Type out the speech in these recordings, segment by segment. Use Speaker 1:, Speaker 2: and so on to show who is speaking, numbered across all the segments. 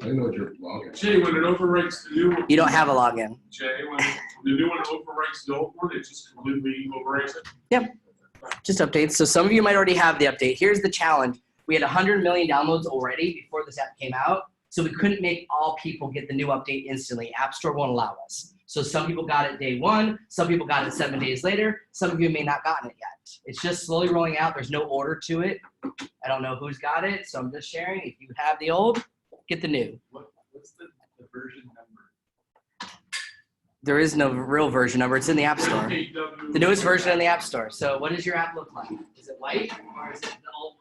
Speaker 1: I know what you're logging.
Speaker 2: Jay, when it overwrites the new one.
Speaker 3: You don't have a login.
Speaker 2: Jay, when the new one overwrites the old one, it just completely overwrites it.
Speaker 3: Yep. Just updates. So some of you might already have the update. Here's the challenge. We had 100 million downloads already before this app came out. So we couldn't make all people get the new update instantly. App Store won't allow us. So some people got it day one. Some people got it 7 days later. Some of you may not gotten it yet. It's just slowly rolling out. There's no order to it. I don't know who's got it. So I'm just sharing. If you have the old, get the new.
Speaker 2: What's the version number?
Speaker 3: There is no real version number. It's in the App Store. The newest version in the App Store. So what does your app look like? Is it white or is it the old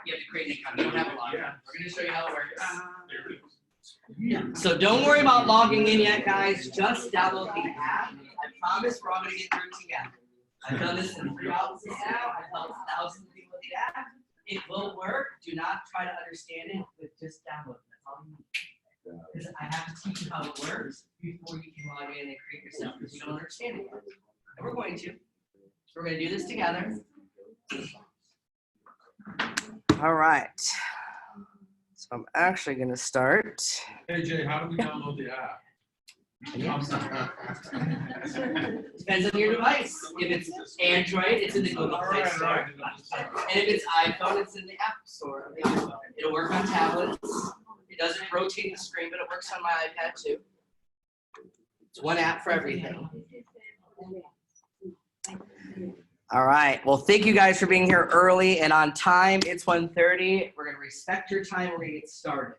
Speaker 3: You have to create an account. You don't have a login. We're going to show you how it works. So don't worry about logging in yet, guys. Just download the app. I promise we're all going to get through it together. I've done this in 3 offices now. I've helped thousands of people with the app. It will work. Do not try to understand it with just download. That's all you need. Because I have to teach you how it works before you can log in and create yourself because you don't understand it yet. And we're going to. So we're going to do this together. All right. So I'm actually going to start.
Speaker 2: Hey Jay, how do we download the app?
Speaker 3: Depends on your device. If it's Android, it's in the Google Play Store. And if it's iPhone, it's in the App Store. It'll work on tablets. It doesn't rotate the screen, but it works on my iPad too. It's one app for everything. All right. Well, thank you guys for being here early and on time. It's 1:30. We're going to respect your time. We're going to get started.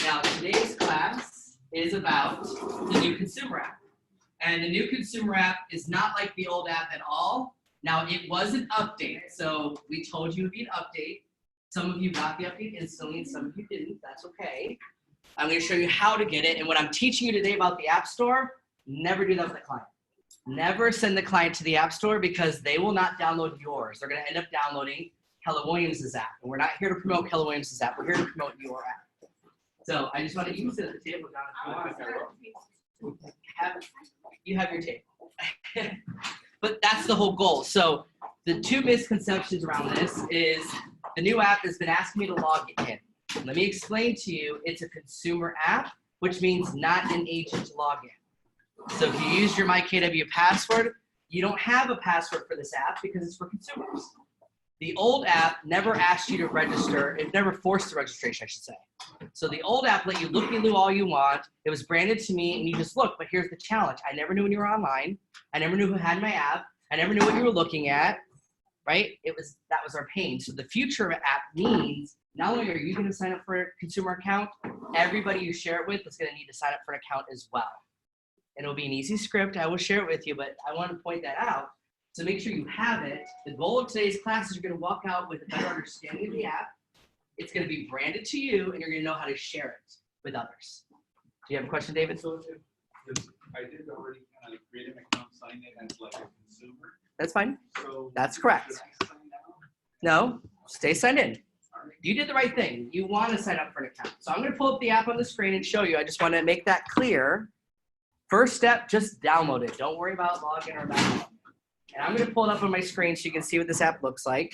Speaker 3: Now, today's class is about the new consumer app. And the new consumer app is not like the old app at all. Now, it was an update. So we told you it would be an update. Some of you got the update instantly, and some of you didn't. That's okay. I'm going to show you how to get it. And what I'm teaching you today about the App Store, never do that with a client. Never send the client to the App Store because they will not download yours. They're going to end up downloading Keller Williams' app. And we're not here to promote Keller Williams' app. We're here to promote your app. So I just want to use it at the table. You have your table. But that's the whole goal. So the 2 misconceptions around this is the new app has been asking me to log in. Let me explain to you, it's a consumer app, which means not an agent login. So if you use your MyKW password, you don't have a password for this app because it's for consumers. The old app never asked you to register. It never forced the registration, I should say. So the old app let you look-me-loo all you want. It was branded to me, and you just look. But here's the challenge. I never knew when you were online. I never knew who had my app. I never knew what you were looking at, right? That was our pain. So the future of app means not only are you going to sign up for a consumer account, everybody you share it with is going to need to sign up for an account as well. And it'll be an easy script. I will share it with you, but I want to point that out. So make sure you have it. The goal of today's class is you're going to walk out with a better understanding of the app. It's going to be branded to you, and you're going to know how to share it with others. Do you have a question, David?
Speaker 4: So if I did already kind of create an account, sign it as like a consumer.
Speaker 3: That's fine.
Speaker 4: So
Speaker 3: That's correct.
Speaker 4: should I sign out?
Speaker 3: No, stay signed in. You did the right thing. You want to sign up for an account. So I'm going to pull up the app on the screen and show you. I just want to make that clear. First step, just download it. Don't worry about login or that. And I'm going to pull it up on my screen so you can see what this app looks like.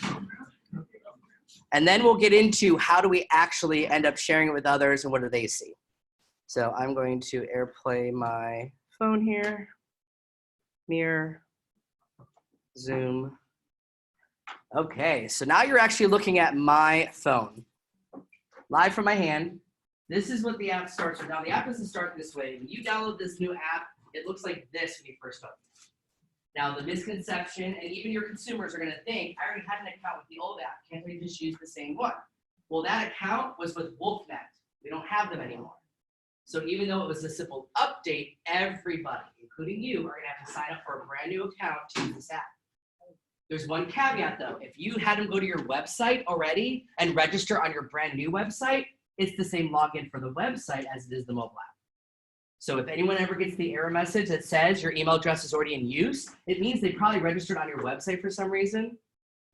Speaker 3: And then we'll get into how do we actually end up sharing it with others and what do they see. So I'm going to AirPlay my phone here. Mirror. Zoom. Okay, so now you're actually looking at my phone. Live from my hand. This is what the app starts with. Now, the app doesn't start this way. When you download this new app, it looks like this when you first open it. Now, the misconception, and even your consumers are going to think, I already had an account with the old app. Can't we just use the same one? Well, that account was with WolfNet. We don't have them anymore. So even though it was a simple update, everybody, including you, are going to have to sign up for a brand new account to use this app. There's one caveat, though. If you had them go to your website already and register on your brand new website, it's the same login for the website as it is the mobile app. So if anyone ever gets the error message that says your email address is already in use, it means they probably registered on your website for some reason.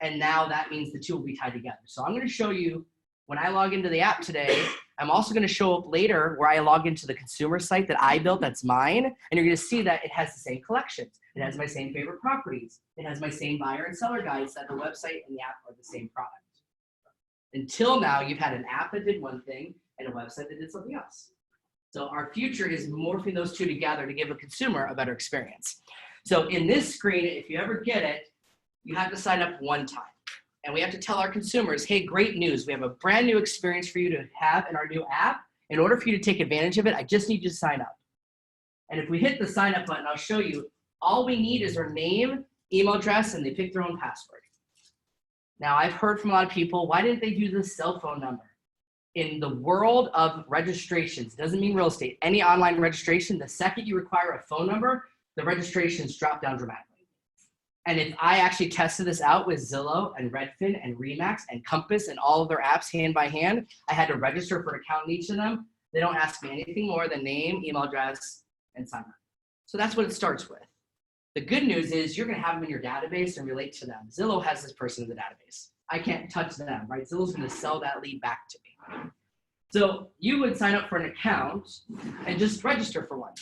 Speaker 3: And now that means the two will be tied together. So I'm going to show you when I log into the app today. I'm also going to show up later where I log into the consumer site that I built, that's mine. And you're going to see that it has the same collections. It has my same favorite properties. It has my same buyer and seller guides, that the website and the app are the same product. Until now, you've had an app that did one thing and a website that did something else. So our future is morphing those two together to give a consumer a better experience. So in this screen, if you ever get it, you have to sign up one time. And we have to tell our consumers, hey, great news. We have a brand new experience for you to have in our new app. In order for you to take advantage of it, I just need you to sign up. And if we hit the sign up button, I'll show you, all we need is their name, email address, and they pick their own password. Now, I've heard from a lot of people, why didn't they do the cell phone number? In the world of registrations, doesn't mean real estate, any online registration, the second you require a phone number, the registrations drop down dramatically. And if I actually tested this out with Zillow and Redfin and Remax and Compass and all of their apps hand by hand, I had to register for an account in each of them. They don't ask me anything more than name, email address, and sign up. So that's what it starts with. The good news is you're going to have them in your database and relate to them. Zillow has this person in the database. I can't touch them, right? Zillow's going to sell that lead back to me. So you would sign up for an account and just register for one.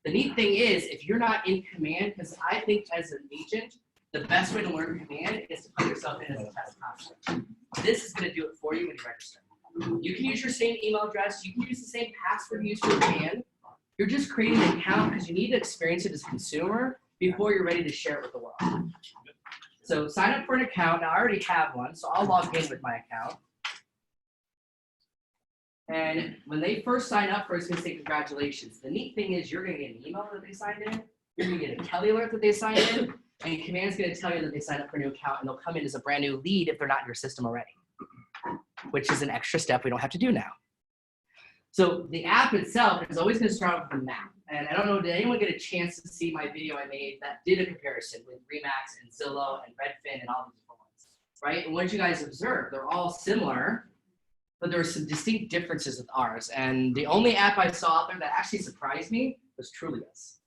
Speaker 3: The neat thing is, if you're not in command, because I think as an agent, the best way to learn command is to put yourself in as a test password. This is going to do it for you when you register. You can use your same email address. You can use the same password you use for command. You're just creating an account because you need to experience it as a consumer before you're ready to share it with the world. So sign up for an account. Now, I already have one, so I'll log in with my account. And when they first sign up, it's going to say congratulations. The neat thing is you're going to get an email that they signed in. You're going to get a Kelly alert that they signed in. And Command's going to tell you that they signed up for a new account, and they'll come in as a brand new lead if they're not in your system already, which is an extra step we don't have to do now. So the app itself is always going to start off with a map. And I don't know, did anyone get a chance to see my video I made that did a comparison with Remax and Zillow and Redfin and all these different ones, right? And what did you guys observe? They're all similar, but there were some distinct differences with ours. And the only app I saw out there that actually surprised me was Trulia's.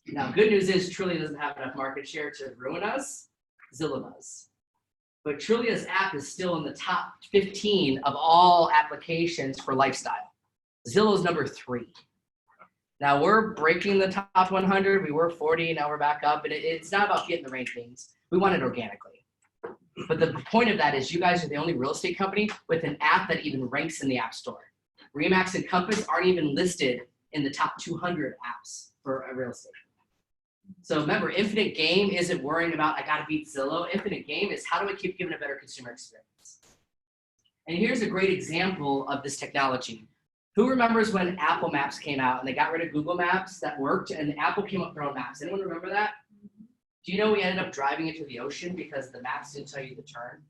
Speaker 3: Now, good news is Trulia doesn't have enough market share to ruin us. Zillow does. But Trulia's app is still in the top 15 of all applications for lifestyle. Zillow's number 3. Now, we're breaking the top 100. We were 40, now we're back up. And it's not about getting the rankings. We want it organically. But the point of that is you guys are the only real estate company with an app that even ranks in the App Store. Remax and Compass aren't even listed in the top 200 apps for a real estate. So remember, Infinite Game isn't worrying about, I got to beat Zillow. Infinite Game is, how do I keep giving a better consumer experience? And here's a great example of this technology. Who remembers when Apple Maps came out and they got rid of Google Maps that worked and Apple came up with their own maps? Anyone remember that? Do you know we ended up driving into the ocean because the maps didn't tell you the turn?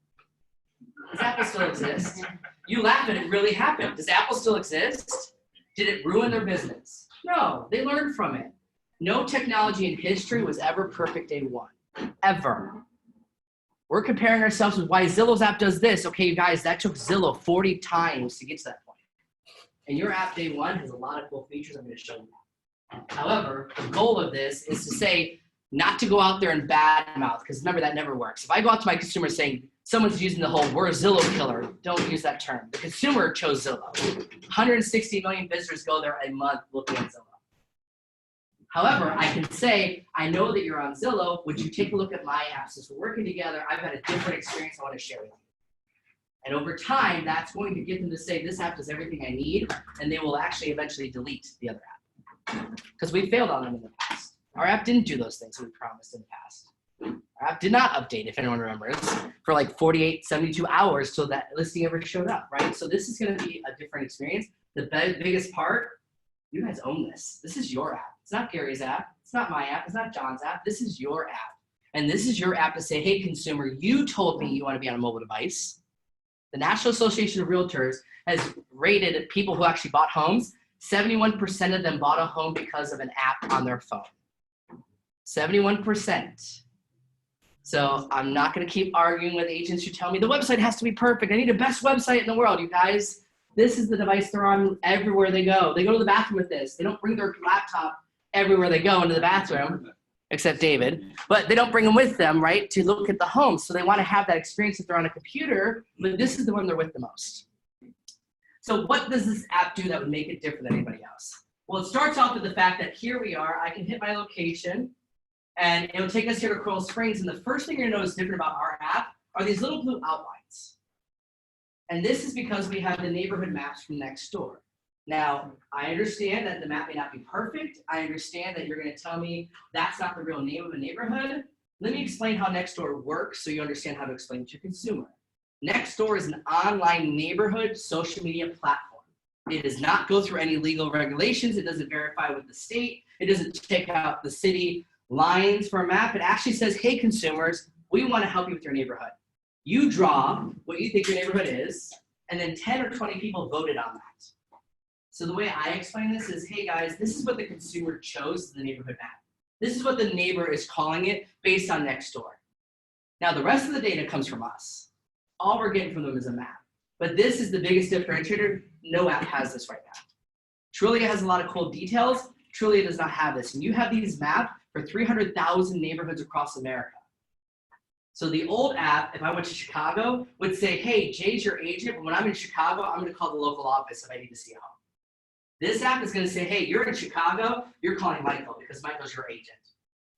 Speaker 3: Does Apple still exist? You laugh, but it really happened. Does Apple still exist? Did it ruin their business? No, they learned from it. No technology in history was ever perfect day one, ever. We're comparing ourselves with why Zillow's app does this. Okay, you guys, that took Zillow 40 times to get to that point. And your app day one has a lot of cool features I'm going to show you. However, the goal of this is to say, not to go out there and badmouth, because remember, that never works. If I go out to my consumer saying, someone's using the whole, we're a Zillow killer, don't use that term. The consumer chose Zillow. 160 million visitors go there a month looking at Zillow. However, I can say, I know that you're on Zillow. Would you take a look at my app? Since we're working together, I've got a different experience I want to share with you. And over time, that's going to get them to say, this app does everything I need, and they will actually eventually delete the other app. Because we failed on them in the past. Our app didn't do those things we promised in the past. Our app did not update, if anyone remembers, for like 48, 72 hours till that listing ever showed up, right? So this is going to be a different experience. The biggest part, you guys own this. This is your app. It's not Gary's app. It's not my app. It's not John's app. This is your app. And this is your app to say, hey, consumer, you told me you want to be on a mobile device. The National Association of Realtors has rated people who actually bought homes. 71% of them bought a home because of an app on their phone. 71%. So I'm not going to keep arguing with agents who tell me the website has to be perfect. I need the best website in the world. You guys, This is the device they're on everywhere they go. They go to the bathroom with this. They don't bring their laptop everywhere they go into the bathroom, except David. But they don't bring them with them, right, to look at the home. So they want to have that experience if they're on a computer, but this is the one they're with the most. So what does this app do that would make it different than anybody else? Well, it starts off with the fact that here we are. I can hit my location, and it'll take us here to Coral Springs. And the first thing you're going to notice different about our app are these little blue outlines. And this is because we have the neighborhood maps from next door. Now, I understand that the map may not be perfect. I understand that you're going to tell me that's not the real name of a neighborhood. Let me explain how Nextdoor works so you understand how to explain it to your consumer. Nextdoor is an online neighborhood social media platform. It does not go through any legal regulations. It doesn't verify with the state. It doesn't take out the city lines for a map. It actually says, hey, consumers, we want to help you with your neighborhood. You draw what you think your neighborhood is, and then 10 or 20 people voted on that. So the way I explain this is, hey guys, this is what the consumer chose as the neighborhood map. This is what the neighbor is calling it based on Nextdoor. Now the rest of the data comes from us. All we're getting from them is a map. But this is the biggest differentiator. No app has this right now. Trulia has a lot of cool details. Trulia does not have this. And you have these mapped for 300,000 neighborhoods across America. So the old app, if I went to Chicago, would say, hey, Jay's your agent, but when I'm in Chicago, I'm going to call the local office if I need to see a home. This app is going to say, hey, you're in Chicago, you're calling Michael because Michael's your agent.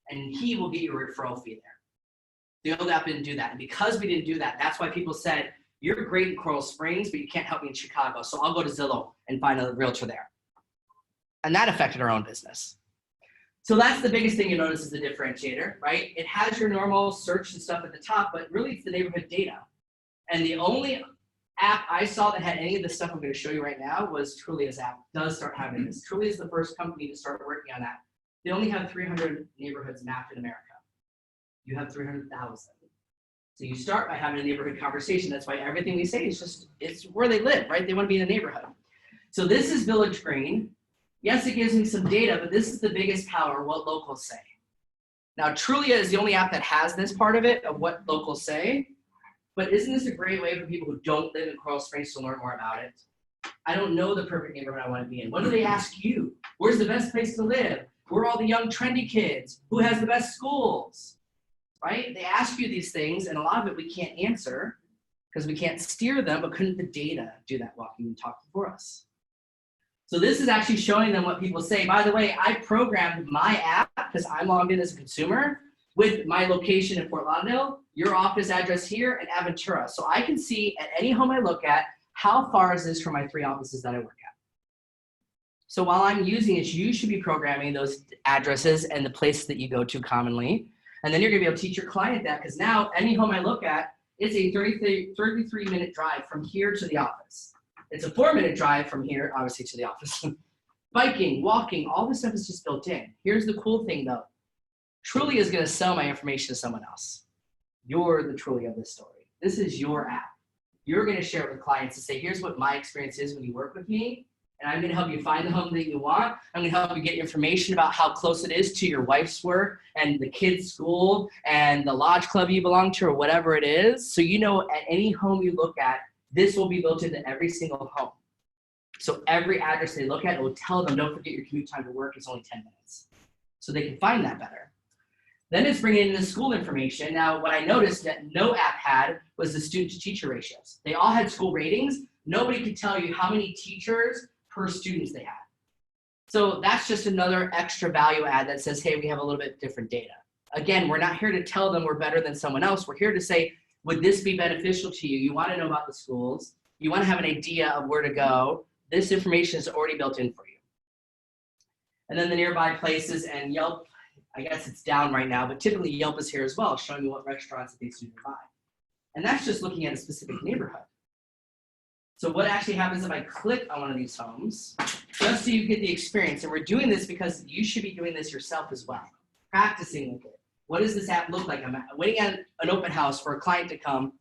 Speaker 3: And he will get you a referral fee there. The old app didn't do that. And because we didn't do that, that's why people said, you're great in Coral Springs, but you can't help me in Chicago. So I'll go to Zillow and find a realtor there. And that affected our own business. So that's the biggest thing you notice is the differentiator, right? It has your normal search and stuff at the top, but really it's the neighborhood data. And the only app I saw that had any of the stuff I'm going to show you right now was Trulia's app. It does start having this. Trulia is the first company to start working on that. They only have 300 neighborhoods mapped in America. You have 300,000. So you start by having a neighborhood conversation. That's why everything we say is just, it's where they live, right? They want to be in a neighborhood. So this is Village Green. Yes, it gives me some data, but this is the biggest power, what locals say. Now, Trulia is the only app that has this part of it, of what locals say. But isn't this a great way for people who don't live in Coral Springs to learn more about it? I don't know the perfect neighborhood I want to be in. What do they ask you? Where's the best place to live? Where are all the young, trendy kids? Who has the best schools? Right? They ask you these things, and a lot of it we can't answer because we can't steer them, but couldn't the data do that walking and talking for us? So this is actually showing them what people say. By the way, I programmed my app because I'm logged in as a consumer with my location in Fort Lauderdale, your office address here, and Aventura. So I can see at any home I look at, how far is this from my 3 offices that I work at? So while I'm using it, you should be programming those addresses and the places that you go to commonly. And then you're gonna be able to teach your client that because now any home I look at, it's a 33-minute drive from here to the office. It's a 4-minute drive from here, obviously, to the office. Biking, walking, all this stuff is just built in. Here's the cool thing, though. Trulia is going to sell my information to someone else. You're the Trulia of this story. This is your app. You're going to share it with clients to say, here's what my experience is when you work with me, and I'm going to help you find the home that you want. I'm going to help you get information about how close it is to your wife's work and the kids' school and the lodge club you belong to or whatever it is. So you know at any home you look at, this will be built into every single home. So every address they look at, it will tell them, don't forget your commute time to work is only 10 minutes. So they can find that better. Then it's bringing in the school information. Now, what I noticed that no app had was the student-to-teacher ratios. They all had school ratings. Nobody could tell you how many teachers per students they had. So that's just another extra value add that says, hey, we have a little bit different data. Again, we're not here to tell them we're better than someone else. We're here to say, would this be beneficial to you? You want to know about the schools. You want to have an idea of where to go. This information is already built in for you. And then the nearby places and Yelp, I guess it's down right now, but typically Yelp is here as well, showing you what restaurants that they do nearby. And that's just looking at a specific neighborhood. So what actually happens if I click on one of these homes, just so you get the experience, and we're doing this because you should be doing this yourself as well, practicing with it. What does this app look like? I'm waiting at an open house for a client to come.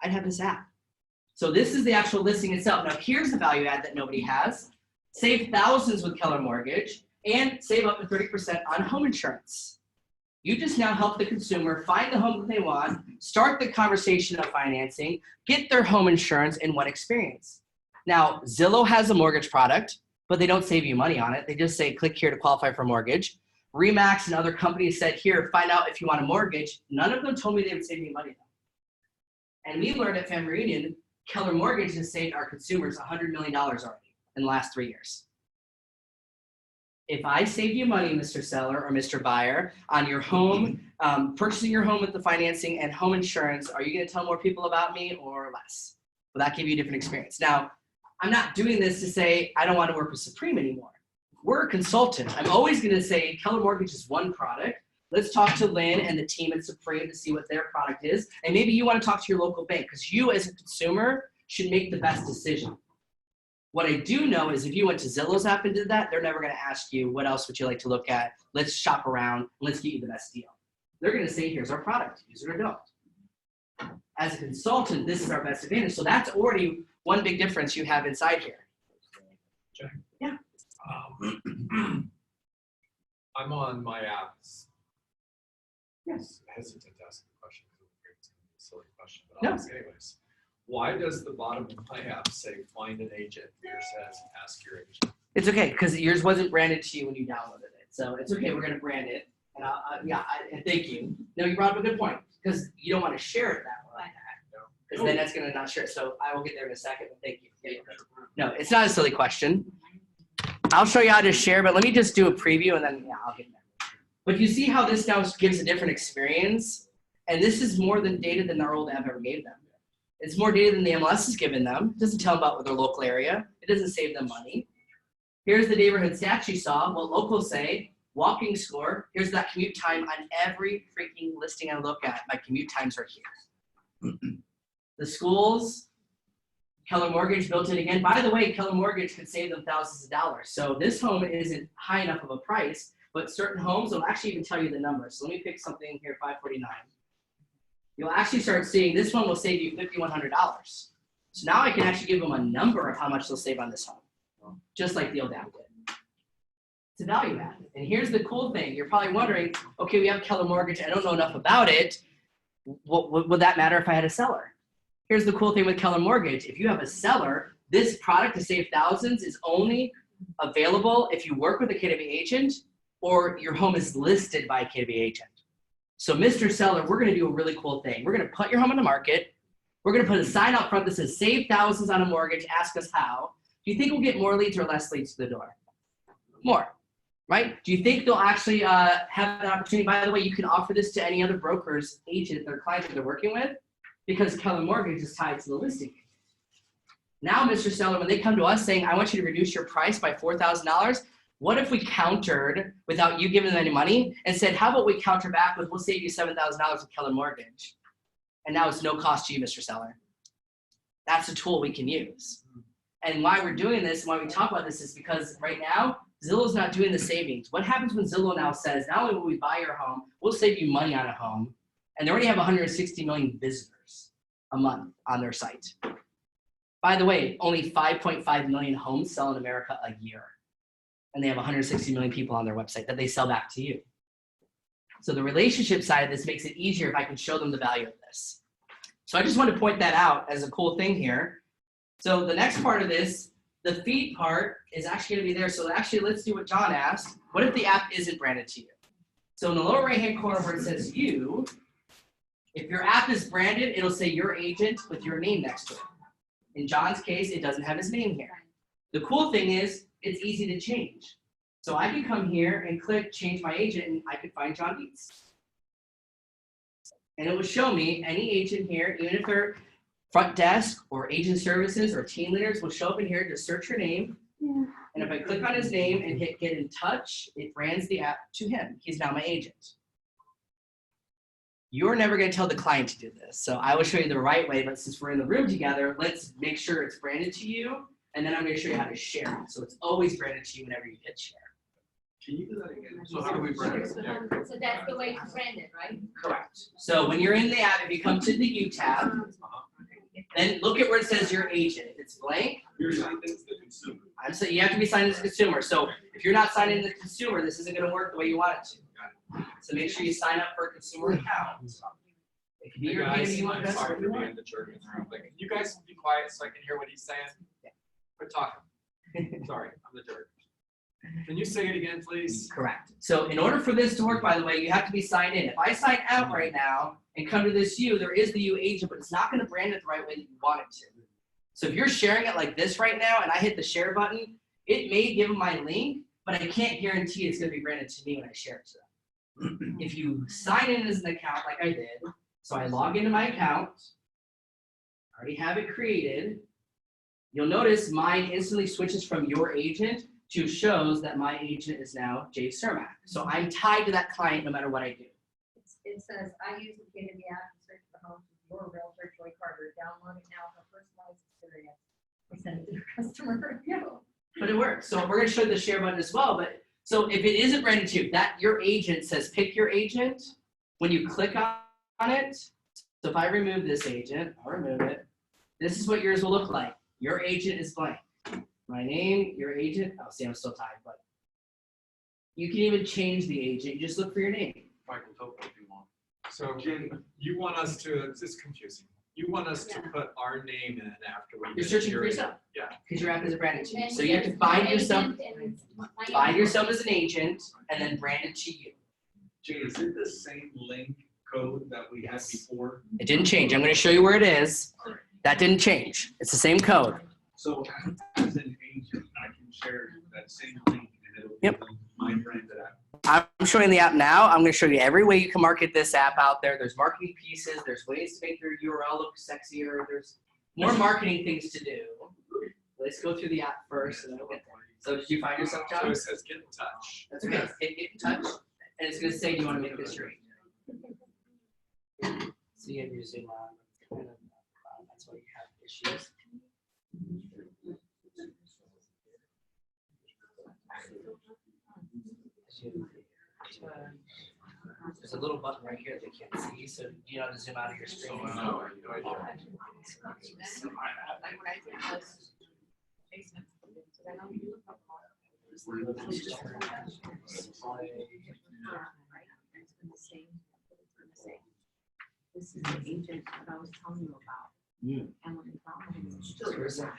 Speaker 3: I'd have this app. So this is the actual listing itself. Now here's the value add that nobody has. Save thousands with Keller Mortgage and save up to 30% on home insurance. You just now help the consumer find the home that they want, start the conversation of financing, get their home insurance in one experience. Now, Zillow has a mortgage product, but they don't save you money on it. They just say, click here to qualify for a mortgage. Remax and other companies said, here, find out if you want a mortgage. None of them told me they would save me money though. And we learned at Family Reunion, Keller Mortgage has saved our consumers $100 million already in the last 3 years. If I save you money, Mr. Seller or Mr. Buyer, on your home, purchasing your home with the financing and home insurance, are you going to tell more people about me or less? Will that give you a different experience? Now, I'm not doing this to say I don't want to work with Supreme anymore. We're a consultant. I'm always going to say Keller Mortgage is one product. Let's talk to Lynn and the team at Supreme to see what their product is. And maybe you want to talk to your local bank because you as a consumer should make the best decision. What I do know is if you went to Zillow's app and did that, they're never going to ask you, what else would you like to look at? Let's shop around. Let's get you the best deal. They're going to say, here's our product. Use it or don't. As a consultant, this is our best advantage. So that's already one big difference you have inside here.
Speaker 1: Jack?
Speaker 3: Yeah.
Speaker 1: I'm on my apps.
Speaker 3: Yes.
Speaker 1: Hesitant to ask the question because it's going to be a silly question, but
Speaker 3: No.
Speaker 1: I'll ask anyways. Why does the bottom of my app say find an agent? Yours says ask your agent.
Speaker 3: It's okay because yours wasn't branded to you when you downloaded it. So it's okay. We're going to brand it. And and thank you. No, you brought up a good point because you don't want to share it that way. Because then that's going to not share it. So I will get there in a second. But thank you. Yeah, no, it's not a silly question. I'll show you how to share, but let me just do a preview and then I'll get there. But you see how this now gives a different experience? And this is more than data than our old app ever gave them. It's more data than the MLS has given them. It doesn't tell them about their local area. It doesn't save them money. Here's the neighborhood stats you saw, what locals say, walking score. Here's that commute time on every freaking listing I look at. My commute times are here. The schools, Keller Mortgage built in again. By the way, Keller Mortgage could save them thousands of dollars. So this home isn't high enough of a price, but certain homes will actually even tell you the numbers. So let me pick something here, 549. You'll actually start seeing this one will save you $5,100. So now I can actually give them a number of how much they'll save on this home, just like the old app did. It's a value add. And here's the cool thing. You're probably wondering, okay, we have Keller Mortgage. I don't know enough about it. What would that matter if I had a seller? Here's the cool thing with Keller Mortgage. If you have a seller, this product to save thousands is only available if you work with a KW agent or your home is listed by a KW agent. So Mr. Seller, we're going to do a really cool thing. We're going to put your home on the market. We're going to put a sign out front that says save thousands on a mortgage. Ask us how. Do you think we'll get more leads or less leads to the door? More, right? Do you think they'll actually have an opportunity? By the way, you can offer this to any other broker's agent, their client that they're working with, because Keller Mortgage is tied to the listing. Now, Mr. Seller, when they come to us saying, I want you to reduce your price by $4,000, what if we countered without you giving them any money and said, how about we counter back with, we'll save you $7,000 with Keller Mortgage. And now it's no cost to you, Mr. Seller. That's a tool we can use. And why we're doing this, and why we talk about this is because right now, Zillow's not doing the savings. What happens when Zillow now says, not only will we buy your home, we'll save you money on a home, and they already have 160 million visitors a month on their site. By the way, only 5.5 million homes sell in America a year. And they have 160 million people on their website that they sell back to you. So the relationship side of this makes it easier if I can show them the value of this. So I just want to point that out as a cool thing here. So the next part of this, the feed part is actually going to be there. So actually, let's do what John asked. What if the app isn't branded to you? So in the lower right-hand corner where it says you, if your app is branded, it'll say your agent with your name next to it. In John's case, it doesn't have his name here. The cool thing is, it's easy to change. So I can come here and click change my agent and I can find John Dietz. And it will show me any agent here, even if they're front desk or agent services or team leaders, will show up in here, just search your name. Yeah. And if I click on his name and hit get in touch, it brands the app to him. He's now my agent. You're never going to tell the client to do this. So I will show you the right way, but since we're in the room together, let's make sure it's branded to you. And then I'm going to show you how to share it. So it's always branded to you whenever you hit share.
Speaker 4: Can you do that again? So how do we brand it? Yeah.
Speaker 5: So that's the way to brand it, right?
Speaker 3: Correct. So when you're in the app, if you come to the U tab, then look at where it says your agent. If it's blank,
Speaker 2: You're signed as the consumer.
Speaker 3: I'm saying you have to be signed as a consumer. So if you're not signed in as a consumer, this isn't going to work the way you want it to. So make sure you sign up for a consumer account. It can be your
Speaker 1: guys,
Speaker 3: email
Speaker 1: I'm
Speaker 3: address.
Speaker 1: sorry for being the jerk in the room, but can you guys be quiet so I can hear what he's saying? Quit talking. Sorry, I'm the jerk. Can you say it again, please?
Speaker 3: Correct. So in order for this to work, by the way, you have to be signed in. If I sign out right now and come to this U, there is the U agent, but it's not going to brand it the right way that you want it to. So if you're sharing it like this right now and I hit the share button, it may give them my link, but I can't guarantee it's going to be branded to me when I share it to them. If you sign in as an account like I did, so I log into my account, I already have it created, you'll notice mine instantly switches from your agent to shows that my agent is now Jay Cermak. So I'm tied to that client no matter what I do.
Speaker 5: It says, I use the kid in the app to search for homes with your realtor, Joy Carter. Download it now for personalized experience. We send it to the customer review.
Speaker 3: But it works. So we're going to show the share button as well. But so if it isn't branded to you, that your agent says pick your agent. When you click on it, so if I remove this agent, I'll remove it. This is what yours will look like. Your agent is blank. My name, your agent. Oh, see, I'm still tied, but you can even change the agent. You just look for your name.
Speaker 1: Michael, Topo, if you want. So Jim, you want us to, this is confusing. You want us to put our name in after we.
Speaker 3: You're searching for yourself.
Speaker 1: Yeah.
Speaker 3: Because your app isn't branded to you.
Speaker 5: And
Speaker 3: So you have to
Speaker 5: then
Speaker 3: find
Speaker 5: my
Speaker 3: yourself,
Speaker 5: agent and my
Speaker 3: find
Speaker 5: agent.
Speaker 3: yourself as an agent, and then brand it to you.
Speaker 4: Jay, is it the same link code that we had before?
Speaker 3: It didn't change. I'm going to show you where it is. That didn't change. It's the same code.
Speaker 4: So as an agent, I can share that same link and it'll be
Speaker 3: Yep.
Speaker 4: my branded app.
Speaker 3: I'm showing the app now. I'm going to show you every way you can market this app out there. There's marketing pieces. There's ways to make your URL look sexier. There's more marketing things to do. Let's go through the app first, and then we'll get there. So did you find yourself,
Speaker 1: So
Speaker 3: John?
Speaker 1: it says get in touch.
Speaker 3: That's okay. Hit get in touch, and it's going to say, do you want to make this your agent? So you have your Zoom on. That's why you have issues. There's a little button right here they can't see, so you know how to zoom out of your screen.
Speaker 5: This is the agent that I was telling you about.
Speaker 3: Yeah.
Speaker 5: And when I found it, it's
Speaker 3: So where's that?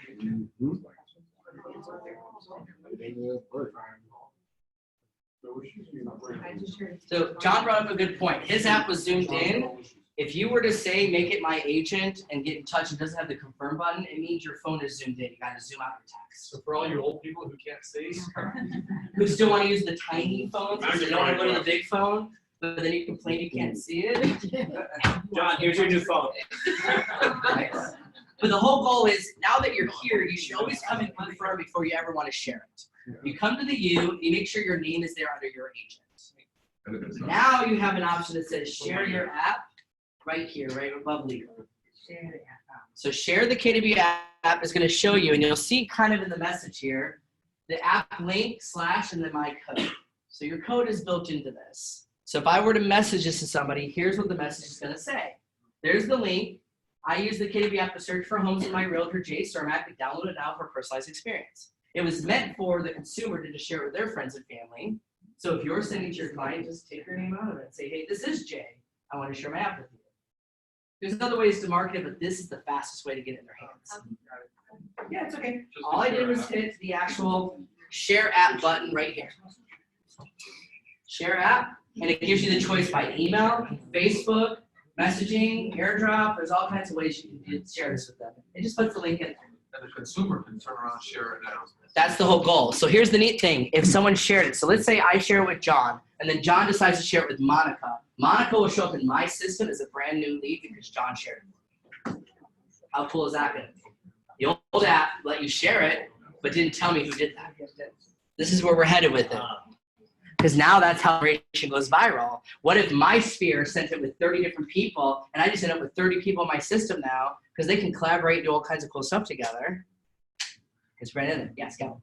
Speaker 5: I just heard.
Speaker 3: So John brought up a good point. His app was zoomed in. If you were to say, make it my agent and get in touch, it doesn't have the confirm button, it means your phone is zoomed in. You gotta zoom out your text.
Speaker 1: So for all you old people who can't see,
Speaker 3: Who still wanna use the tiny phones, because they don't wanna go to the big phone, but then you complain you can't see it.
Speaker 1: John, here's your new phone.
Speaker 3: But the whole goal is, now that you're here, you should always come and confirm before you ever wanna share it. You come to the U, you make sure your name is there under your agent. Now you have an option that says share your app right here, right above legal. So share the KW app is going to show you, and you'll see kind of in the message here, the app link / and then my code. So your code is built into this. So if I were to message this to somebody, here's what the message is going to say. There's the link. I use the KW app to search for homes with my realtor, Jay Cermak, and download it now for a personalized experience. It was meant for the consumer to just share with their friends and family. So if you're sending to your client, just take your name out of it and say, hey, this is Jay. I want to share my app with you. There's other ways to market it, but this is the fastest way to get it in their hands. Yeah, it's okay. All I did was hit the actual share app button right here. Share app, and it gives you the choice by email, Facebook, messaging, AirDrop. There's all kinds of ways you can share this with them. It just puts the link in there.
Speaker 2: And the consumer can turn around and share it now.
Speaker 3: That's the whole goal. So here's the neat thing. If someone shared it, so let's say I share it with John, and then John decides to share it with Monica. Monica will show up in my system as a brand new lead because John shared it. How cool is that going to be? The old app let you share it, but didn't tell me who did that. This is where we're headed with it. Because now that's how information goes viral. What if my sphere sent it with 30 different people, and I just end up with 30 people in my system now, because they can collaborate and do all kinds of cool stuff together. It's right in it. Yes, go.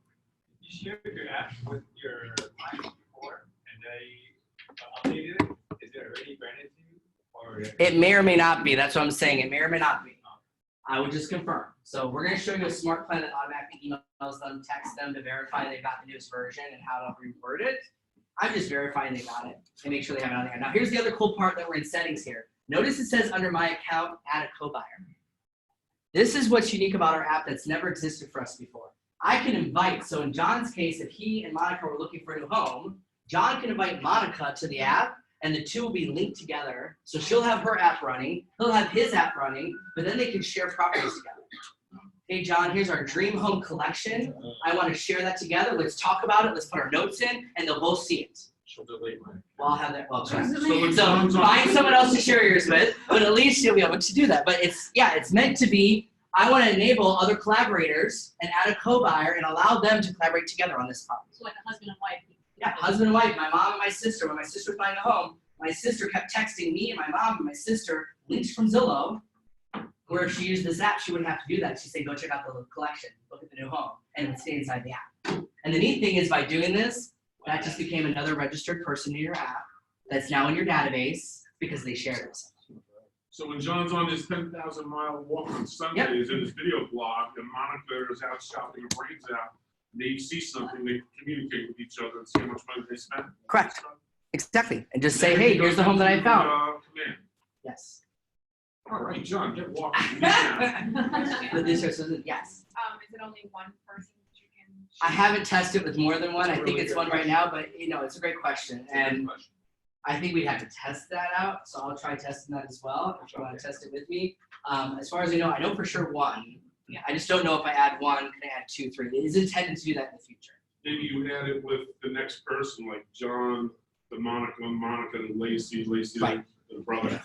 Speaker 6: You shared your app with your client before, and they updated it. Is it already branded to you, or?
Speaker 3: It may or may not be. That's what I'm saying. It may or may not be. I would just confirm. So we're going to show you a smart plan that automatically emails them, texts them to verify they got the newest version and how to reword it. I'm just verifying they got it and make sure they have it on there. Now here's the other cool part that we're in settings here. Notice it says under my account, add a co-buyer. This is what's unique about our app that's never existed for us before. I can invite, so in John's case, if he and Monica were looking for a new home, John can invite Monica to the app, and the two will be linked together. So she'll have her app running, he'll have his app running, but then they can share properties together. Hey, John, here's our dream home collection. I want to share that together. Let's talk about it. Let's put our notes in, and they'll both see it.
Speaker 2: She'll delete mine.
Speaker 3: Well, I'll have that. Well,
Speaker 2: So when
Speaker 3: find someone else to share yours with, but at least you'll be able to do that. But it's meant to be. I want to enable other collaborators and add a co-buyer and allow them to collaborate together on this property.
Speaker 7: So like a husband and wife.
Speaker 3: Yeah, husband and wife, my mom and my sister. When my sister was buying a home, my sister kept texting me and my mom and my sister links from Zillow. Where if she used this app, she wouldn't have to do that. She'd say, go check out the collection, look at the new home, and it would stay inside the app. And the neat thing is by doing this, that just became another registered person in your app that's now in your database because they shared it.
Speaker 2: So when John's on his 10,000-mile walk on Sundays in his video blog, and Monica is out shopping her brains out, and they see something, they communicate with each other and see how much money they spend.
Speaker 3: Correct. Exactly. And just say, hey, here's the home that I found.
Speaker 2: Command.
Speaker 3: Yes.
Speaker 2: All right, John, get walking.
Speaker 3: With this person, yes.
Speaker 7: Is it only one person that you can?
Speaker 3: I haven't tested with more than one. I think it's one right now, but it's a great question. And I think we'd have to test that out. So I'll try testing that as well if you want to test it with me. As far as I know for sure one.
Speaker 7: Yeah.
Speaker 3: I just don't know if I add one, can I add 2, 3. It is intended to do that in the future.
Speaker 2: Maybe you add it with the next person, like John, the Monica, the Lacey,
Speaker 3: Right.
Speaker 2: the brother.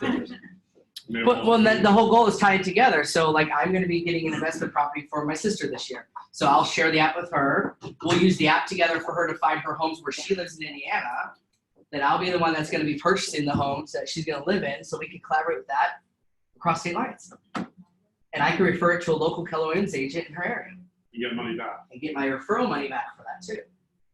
Speaker 3: Well, then the whole goal is tied together. So like I'm going to be getting an investment property for my sister this year. So I'll share the app with her. We'll use the app together for her to find her homes where she lives in Indiana. Then I'll be the one that's going to be purchasing the homes that she's going to live in. So we can collaborate with that across state lines. And I can refer it to a local Keller Williams agent in her area.
Speaker 2: You get money back,
Speaker 3: And get my referral money back for that too.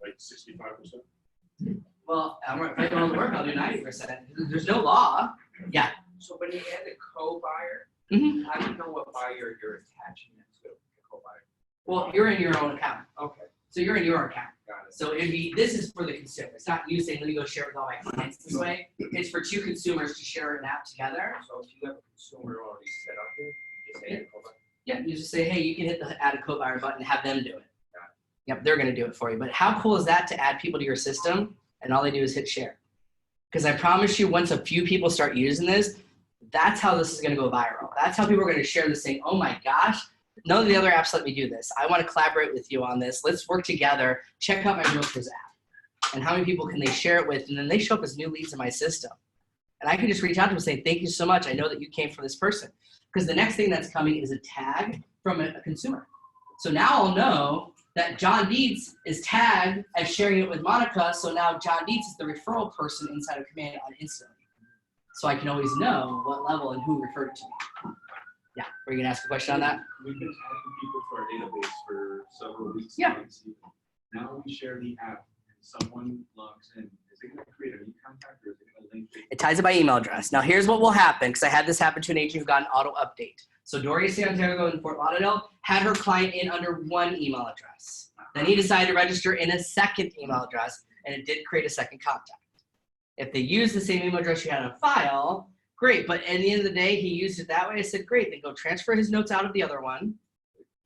Speaker 2: like 65%.
Speaker 3: Well, if I do all the work, I'll do 90%. There's no law. Yeah.
Speaker 4: So when you add a co-buyer,
Speaker 3: Mm-hmm.
Speaker 4: how do you know what buyer you're attaching it to, the co-buyer?
Speaker 3: Well, you're in your own account.
Speaker 4: Okay,
Speaker 3: So you're in your account.
Speaker 4: got it.
Speaker 3: So this is for the consumer. It's not you saying, let me go share it with all my clients this way. It's for two consumers to share an app together.
Speaker 4: So if you have a consumer already set up here, you just add a co-buyer.
Speaker 3: Yeah, you just say, hey, you can hit the add a co-buyer button and have them do it. Yep, they're going to do it for you. But how cool is that to add people to your system and all they do is hit share? Because I promise you, once a few people start using this, that's how this is going to go viral. That's how people are going to share this saying, oh my gosh, none of the other apps let me do this. I want to collaborate with you on this. Let's work together. Check out my realtor's app. And how many people can they share it with? And then they show up as new leads in my system. And I can just reach out to them and say, thank you so much. I know that you came from this person. Because the next thing that's coming is a tag from a consumer. So now I'll know that John Dietz is tagged as sharing it with Monica. So now John Dietz is the referral person inside of Command on instantly. So I can always know what level and who referred it to me. Yeah, were you gonna ask a question on that?
Speaker 4: We've been adding people to our database for several weeks.
Speaker 3: Yeah.
Speaker 4: Now we share the app and someone logs in. Is it gonna create a new contact or is it gonna link?
Speaker 3: It ties it by email address. Now here's what will happen, because I had this happen to an agent who got an auto update. So Doria Santiago in Fort Lauderdale had her client in under one email address. Then he decided to register in a second email address, and it did create a second contact. If they use the same email address you had on file, great. But at the end of the day, he used it that way. I said, great. Then go transfer his notes out of the other one,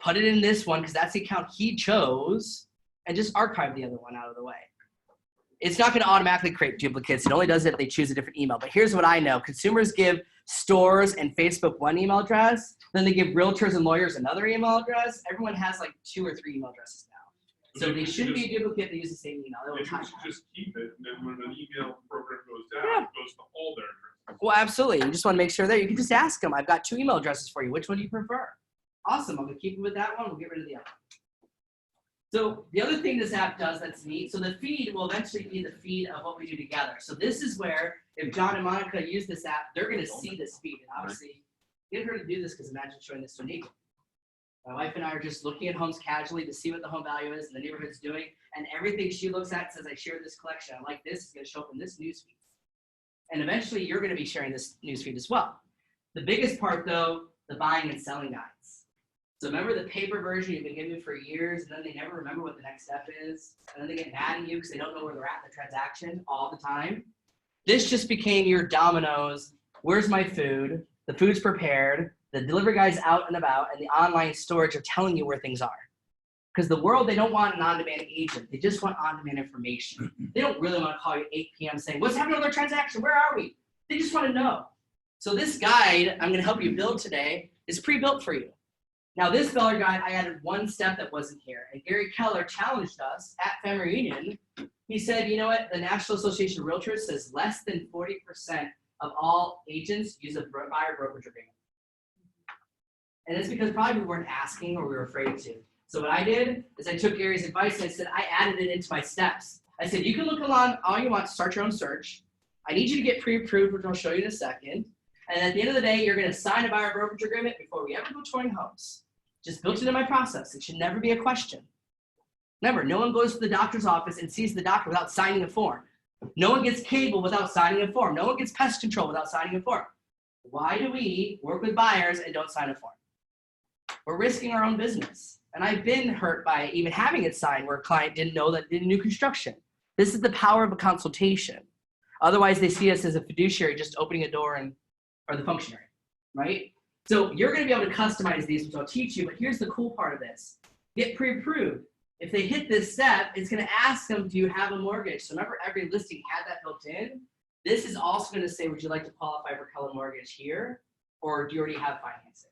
Speaker 3: put it in this one, because that's the account he chose, and just archive the other one out of the way. It's not going to automatically create duplicates. It only does it if they choose a different email. But here's what I know. Consumers give stores and Facebook one email address. Then they give realtors and lawyers another email address. Everyone has like 2 or 3 email addresses now. So they shouldn't be a duplicate. They use the same email. They
Speaker 2: They
Speaker 3: will
Speaker 2: should
Speaker 3: tie that.
Speaker 2: just keep it, and then when an email program goes down,
Speaker 3: Yeah.
Speaker 2: it goes to all their addresses.
Speaker 3: Well, absolutely. You just want to make sure there. You can just ask them. I've got 2 email addresses for you. Which one do you prefer? Awesome. I'm going to keep it with that one. We'll get rid of the other one. So the other thing this app does that's neat, so the feed will eventually be the feed of what we do together. So this is where if John and Monica use this app, they're going to see this feed. And obviously, get her to do this because imagine showing this to an agent. My wife and I are just looking at homes casually to see what the home value is and the neighborhood's doing. And everything she looks at says, I shared this collection. I like this. It's going to show up in this newsfeed. And eventually, you're going to be sharing this newsfeed as well. The biggest part, though, the buying and selling guides. So remember the paper version you've been giving for years, and then they never remember what the next step is, and then they get mad at you because they don't know where they're at in the transaction all the time. This just became your dominoes. Where's my food? The food's prepared. The delivery guy's out and about, and the online storage of telling you where things are. Because the world, they don't want an on-demand agent. They just want on-demand information. They don't really want to call you 8 p.m. saying, what's happening with our transaction? Where are we? They just want to know. So this guide I'm going to help you build today is pre-built for you. Now this Beller guide, I added one step that wasn't here. And Gary Keller challenged us at Family Reunion. He said, you know what? The National Association of Realtors says less than 40% of all agents use a buyer brokerage agreement. And it's because probably we weren't asking or we were afraid to. So what I did is I took Gary's advice and I said, I added it into my steps. I said, you can look along all you want to start your own search. I need you to get pre-approved, which I'll show you in a second. And at the end of the day, you're going to sign a buyer brokerage agreement before we ever go touring homes. Just built it in my process. It should never be a question. Remember, no one goes to the doctor's office and sees the doctor without signing a form. No one gets cable without signing a form. No one gets pest control without signing a form. Why do we work with buyers and don't sign a form? We're risking our own business. And I've been hurt by even having it signed where a client didn't know that did new construction. This is the power of a consultation. Otherwise, they see us as a fiduciary just opening a door or the functionary, right? So you're going to be able to customize these, which I'll teach you. But here's the cool part of this. Get pre-approved. If they hit this step, it's going to ask them, do you have a mortgage? So remember, every listing had that built in. This is also going to say, would you like to qualify for Keller Mortgage here? Or do you already have financing?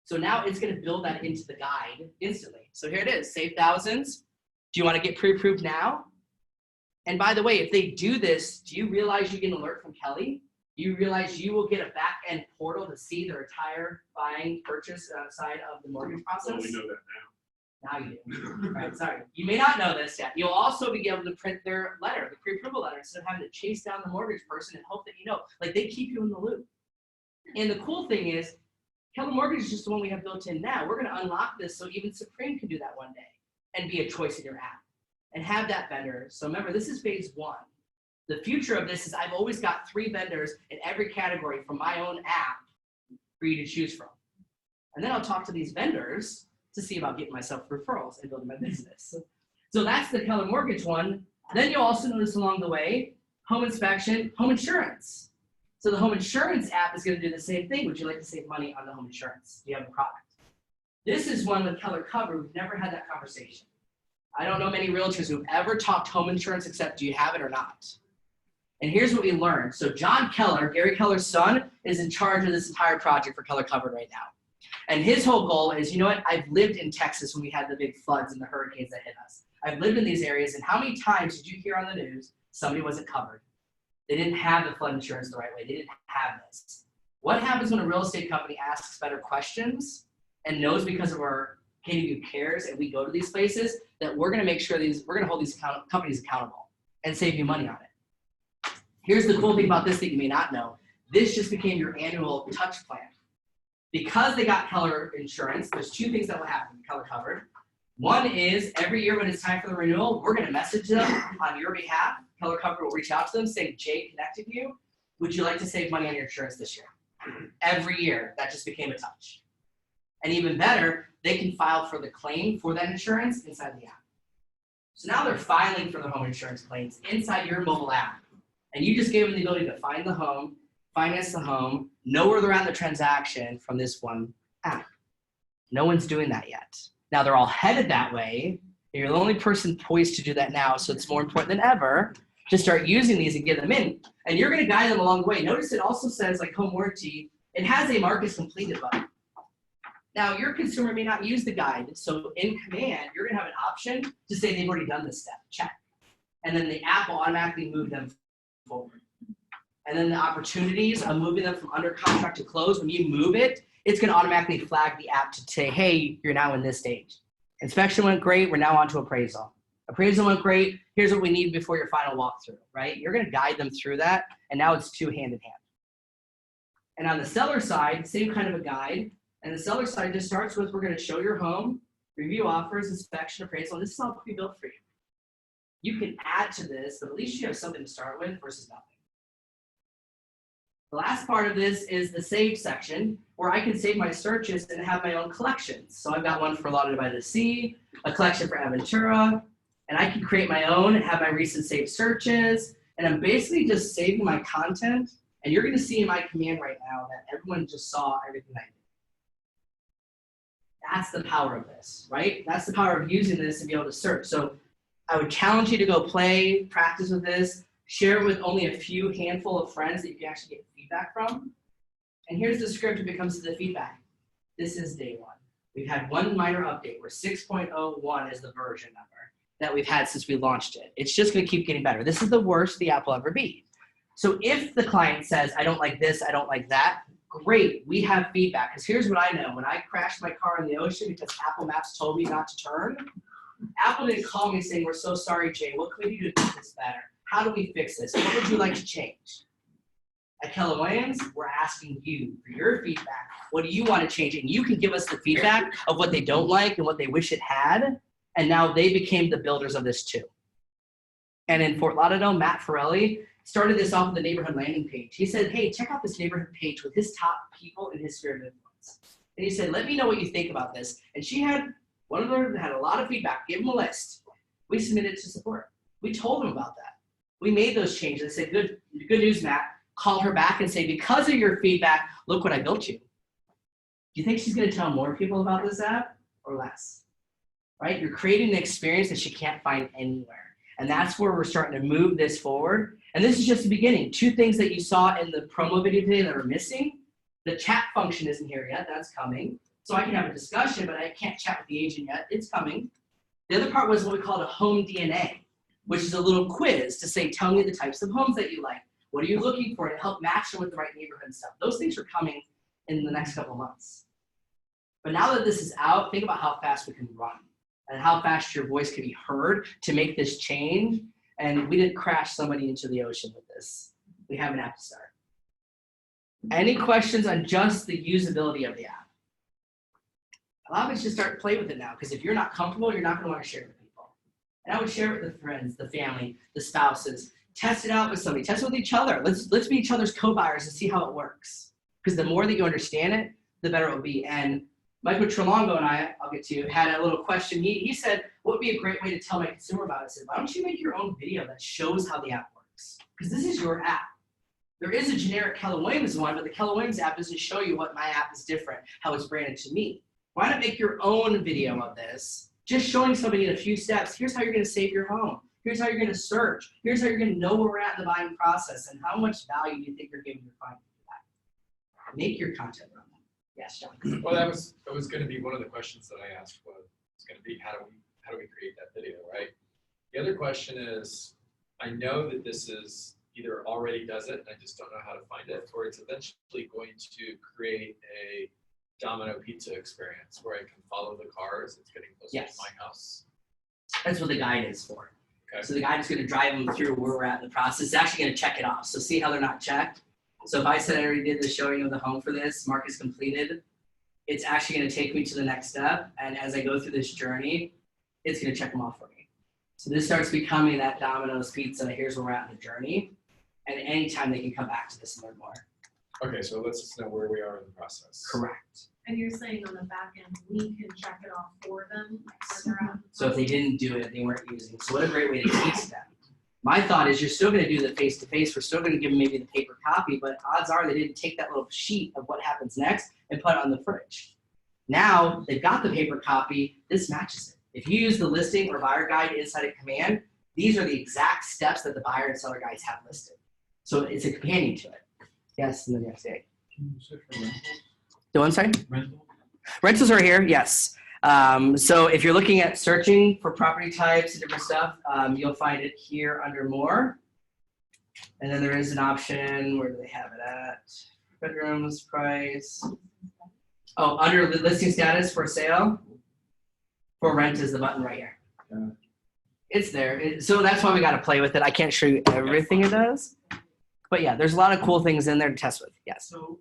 Speaker 3: So now it's going to build that into the guide instantly. So here it is, save thousands. Do you want to get pre-approved now? And by the way, if they do this, do you realize you get an alert from Kelly? You realize you will get a back-end portal to see the entire buying purchase side of the mortgage process?
Speaker 2: Well, we know that now.
Speaker 3: Now you do. Right, sorry. You may not know this yet. You'll also be able to print their letter, the pre-approval letter, instead of having to chase down the mortgage person and hope that you know. Like, they keep you in the loop. And the cool thing is, Keller Mortgage is just the one we have built in now. We're going to unlock this so even Supreme can do that one day and be a choice in your app and have that vendor. So remember, this is phase one. The future of this is I've always got 3 vendors in every category from my own app for you to choose from. And then I'll talk to these vendors to see about getting myself referrals and building my business. So that's the Keller Mortgage one. Then you'll also notice along the way, home inspection, home insurance. So the home insurance app is going to do the same thing. Would you like to save money on the home insurance? Do you have a product? This is one with Keller Cover. We've never had that conversation. I don't know many realtors who've ever talked home insurance except do you have it or not? And here's what we learned. So John Keller, Gary Keller's son, is in charge of this entire project for Keller Covered right now. And his whole goal is, you know what? I've lived in Texas when we had the big floods and the hurricanes that hit us. I've lived in these areas, and how many times did you hear on the news somebody wasn't covered? They didn't have the flood insurance the right way. They didn't have this. What happens when a real estate company asks better questions and knows because of our KW cares and we go to these places that we're going to make sure we're going to hold these companies accountable and save you money on it. Here's the cool thing about this that you may not know. This just became your annual touch plan. Because they got Keller insurance, there's 2 things that will happen, Keller Covered. One is every year when it's time for the renewal, we're going to message them on your behalf. Keller Covered will reach out to them saying, Jay connected you. Would you like to save money on your insurance this year? Every year, that just became a touch. And even better, they can file for the claim for that insurance inside the app. So now they're filing for the home insurance claims inside your mobile app. And you just gave them the ability to find the home, finance the home, know where they're at in the transaction from this one app. No one's doing that yet. Now they're all headed that way. You're the only person poised to do that now, so it's more important than ever to start using these and get them in. And you're going to guide them along the way. Notice it also says, like home warranty, it has a mark as completed button. Now, your consumer may not use the guide, so in command, you're going to have an option to say they've already done this step, check. And then the app will automatically move them forward. And then the opportunities of moving them from under contract to close, when you move it, it's going to automatically flag the app to say, hey, you're now in this stage. Inspection went great, we're now on to appraisal. Appraisal went great, here's what we need before your final walkthrough, right? You're going to guide them through that, and now it's 2 hand in hand. And on the seller side, same kind of a guide. And the seller side just starts with, we're going to show your home, review offers, inspection, appraisal, and this is all pre-built for you. You can add to this, but at least you have something to start with versus nothing. The last part of this is the save section, where I can save my searches and have my own collections. So I've got one for Lauderdale by the Sea, a collection for Aventura, and I can create my own and have my recent saved searches. And I'm basically just saving my content. And you're going to see in my command right now that everyone just saw everything I did. That's the power of this, right? That's the power of using this and be able to search. So I would challenge you to go play, practice with this, share it with only a few handful of friends that you can actually get feedback from. And here's the script if it comes to the feedback. This is day one. We've had one minor update where 6.01 is the version number that we've had since we launched it. It's just gonna keep getting better. This is the worst the app will ever be. So if the client says, I don't like this, I don't like that, great, we have feedback. Because here's what I know. When I crashed my car in the ocean because Apple Maps told me not to turn, Apple didn't call me saying, we're so sorry, Jay, what can we do to make this better? How do we fix this? What would you like to change? At Keller Williams, we're asking you for your feedback. What do you want to change? And you can give us the feedback of what they don't like and what they wish it had. And now they became the builders of this too. And in Fort Lauderdale, Matt Farrelly started this off with the neighborhood landing page. He said, hey, check out this neighborhood page with his top people in his sphere of influence. And he said, let me know what you think about this. And she had, one of them had a lot of feedback, give them a list. We submitted it to support. We told them about that. We made those changes. I said, good news, Matt. Call her back and say, because of your feedback, look what I built you. Do you think she's gonna tell more people about this app or less? Right? You're creating an experience that she can't find anywhere. And that's where we're starting to move this forward. And this is just the beginning. 2 things that you saw in the promo video today that are missing. The chat function isn't here yet, that's coming. So I can have a discussion, but I can't chat with the agent yet, it's coming. The other part was what we called a home DNA, which is a little quiz to say, tell me the types of homes that you like. What are you looking for to help match them with the right neighborhood and stuff? Those things are coming in the next couple of months. But now that this is out, think about how fast we can run and how fast your voice can be heard to make this change. And we didn't crash somebody into the ocean with this. We have an app to start. Any questions on just the usability of the app? Allow me to start to play with it now, because if you're not comfortable, you're not going to want to share it with people. And I would share it with the friends, the family, the spouses. Test it out with somebody. Test it with each other. Let's be each other's co-buyers and see how it works. Because the more that you understand it, the better it will be. And Michael Trelongo and I'll get to, had a little question. He said, what would be a great way to tell my consumer about it? I said, why don't you make your own video that shows how the app works? Because this is your app. There is a generic Keller Williams one, but the Keller Williams app doesn't show you what my app is different, how it's branded to me. Why not make your own video of this? Just showing somebody in a few steps, here's how you're gonna save your home. Here's how you're gonna search. Here's how you're gonna know where we're at in the buying process and how much value do you think you're giving your client for that. Make your content around that. Yes, John.
Speaker 1: Well, that was going to be one of the questions that I asked. Was going to be how do we create that video, right? The other question is, I know that this is either already does it, and I just don't know how to find it, or it's eventually going to create a Domino pizza experience where I can follow the cars. It's getting closer
Speaker 3: Yes.
Speaker 1: to my house.
Speaker 3: That's what the guide is for.
Speaker 1: Okay.
Speaker 3: So the guide is gonna drive them through where we're at in the process. It's actually gonna check it off. So see how they're not checked? So if I said I already did the showing of the home for this, mark is completed, it's actually gonna take me to the next step. And as I go through this journey, it's gonna check them off for me. So this starts becoming that Domino's pizza, here's where we're at in the journey. And anytime they can come back to this and learn more.
Speaker 1: Okay, so let's just know where we are in the process.
Speaker 3: Correct.
Speaker 7: And you're saying on the back end, we can check it off for them, where they're at?
Speaker 3: So if they didn't do it, they weren't using. So what a great way to teach them. My thought is you're still gonna do the face-to-face, we're still gonna give them maybe the paper copy, but odds are they didn't take that little sheet of what happens next and put it on the fridge. Now they've got the paper copy, this matches it. If you use the listing or buyer guide inside of Command, these are the exact steps that the buyer and seller guides have listed. So it's a companion to it. Yes, and then yes, yeah. The one, sorry? Rentals are here, yes. So if you're looking at searching for property types and different stuff, you'll find it here under more. And then there is an option, where do they have it at? Bedrooms, price. Oh, under the listing status for sale. For rent is the button right here. It's there. So that's why we got to play with it. I can't show you everything it does. But yeah, there's a lot of cool things in there to test with. Yes.
Speaker 8: So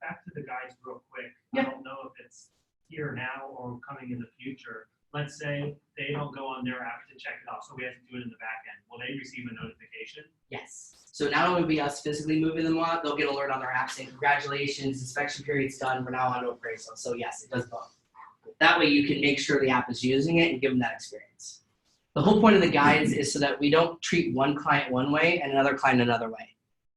Speaker 8: back to the guides real quick.
Speaker 3: Yeah.
Speaker 8: I don't know if it's here now or coming in the future. Let's say they don't go on their app to check it off, so we have to do it in the back end. Will they receive a notification?
Speaker 3: Yes. So not only will be us physically moving them on, they'll get an alert on their app saying, congratulations, inspection period's done, we're now on to appraisal. So yes, it does both. That way you can make sure the app is using it and give them that experience. The whole point of the guides is so that we don't treat one client one way and another client another way.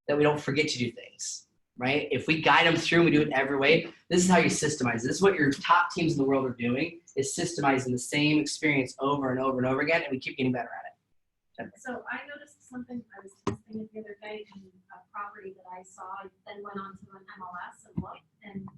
Speaker 3: That we don't forget to do things. right? If we guide them through and we do it every way, this is how you systemize. This is what your top teams in the world are doing, is systemizing the same experience over and over and over again, and we keep getting better at it.
Speaker 7: So I noticed something, I was testing it the other day, and a property that I saw, then went on to an MLS and looked, and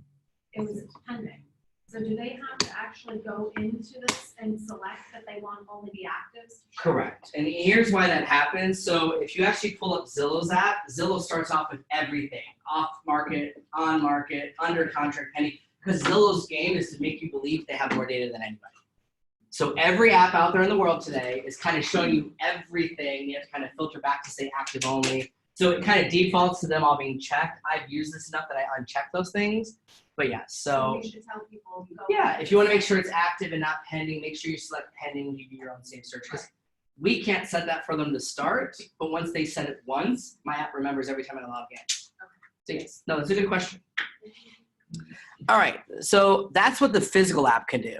Speaker 7: it was pending. So do they have to actually go into this and select that they want only the actives?
Speaker 3: Correct. And here's why that happens. So if you actually pull up Zillow's app, Zillow starts off with everything, off market, on market, under contract, pending, because Zillow's game is to make you believe they have more data than anybody. So every app out there in the world today is kind of showing you everything. You have to kind of filter back to say active only. So it kind of defaults to them all being checked. I've used this enough that I uncheck those things. But yeah, so
Speaker 7: We should tell people. Go
Speaker 3: yeah, if you want to make sure it's active and not pending, make sure you select pending when you do your own save search. Because we can't set that for them to start, but once they set it once, my app remembers every time I log in. So yes, no, that's a good question. All right, so that's what the physical app can do.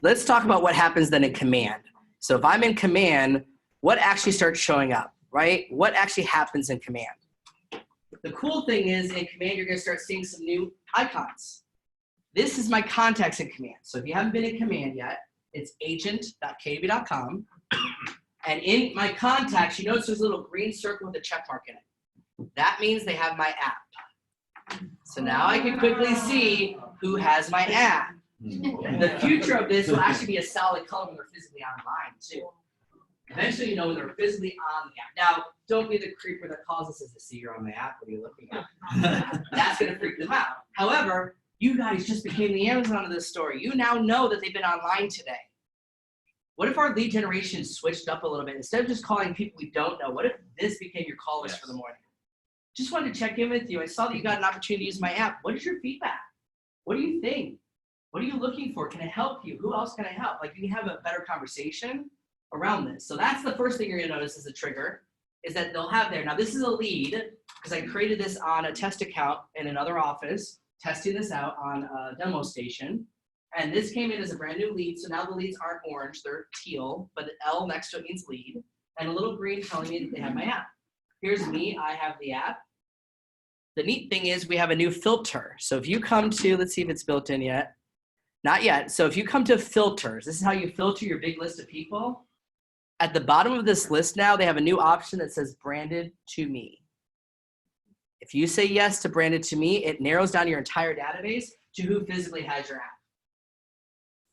Speaker 3: Let's talk about what happens then in command. So if I'm in command, what actually starts showing up, right? What actually happens in command? The cool thing is in command, you're going to start seeing some new icons. This is my contacts in command. So if you haven't been in command yet, it's agent.kdb.com. And in my contacts, you notice there's a little green circle with a check mark in it. That means they have my app. So now I can quickly see who has my app. The future of this will actually be a solid color when they're physically online too. Eventually, you know when they're physically on the app. Now, don't be the creeper that calls us as to see you're on the app. What are you looking at? That's going to freak them out. However, you guys just became the Amazon of this story. You now know that they've been online today. What if our lead generation switched up a little bit? Instead of just calling people we don't know, what if this became your call list for the morning? Just wanted to check in with you. I saw that you got an opportunity to use my app. What is your feedback? What do you think? What are you looking for? Can I help you? Who else can I help? Like, you can have a better conversation around this. So that's the first thing you're going to notice as a trigger, is that they'll have there. Now, this is a lead because I created this on a test account in another office, testing this out on a demo station. And this came in as a brand new lead. So now the leads aren't orange, they're teal, but the L next to it means lead. And a little green telling me that they have my app. Here's me, I have the app. The neat thing is we have a new filter. So if you come to, let's see if it's built in yet. Not yet. So if you come to filters, this is how you filter your big list of people. At the bottom of this list now, they have a new option that says branded to me. If you say yes to branded to me, it narrows down your entire database to who physically has your app.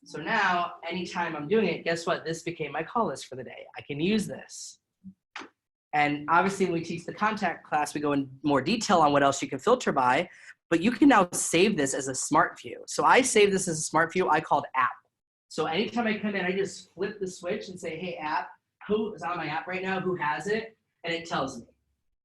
Speaker 3: So now, anytime I'm doing it, guess what? This became my call list for the day. I can use this. And obviously, when we teach the contact class, we go in more detail on what else you can filter by, but you can now save this as a smart view. So I save this as a smart view I called app. So anytime I come in, I just flip the switch and say, hey, app, who is on my app right now? Who has it? And it tells me.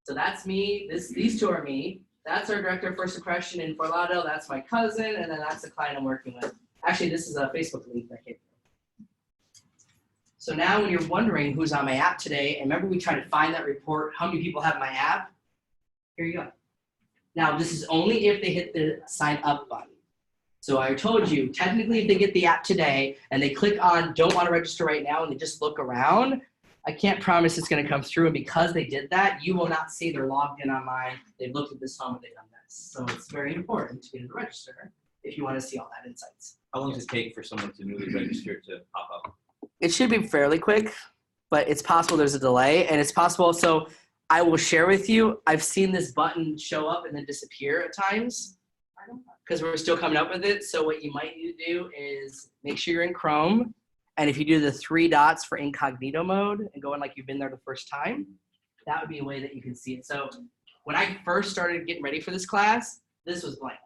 Speaker 3: So that's me. These two are me. That's our director of first impression in Fort Lauderdale. That's my cousin. And then that's the client I'm working with. Actually, this is a Facebook link that came through. So now when you're wondering who's on my app today, and remember we tried to find that report, how many people have my app? Here you go. Now, this is only if they hit the sign up button. So I told you, technically, if they get the app today and they click on don't want to register right now and they just look around, I can't promise it's going to come through. And because they did that, you will not see they're logged in online. They've looked at this home and they've done this. So it's very important to get to register if you want to see all that insights.
Speaker 9: How long does it take for someone to newly register to pop up?
Speaker 3: It should be fairly quick, but it's possible there's a delay, and it's possible. So I will share with you, I've seen this button show up and then disappear at times because we're still coming up with it. So what you might need to do is make sure you're in Chrome, and if you do the 3 dots for incognito mode and go in like you've been there the first time, that would be a way that you can see it. So when I first started getting ready for this class, this was blank.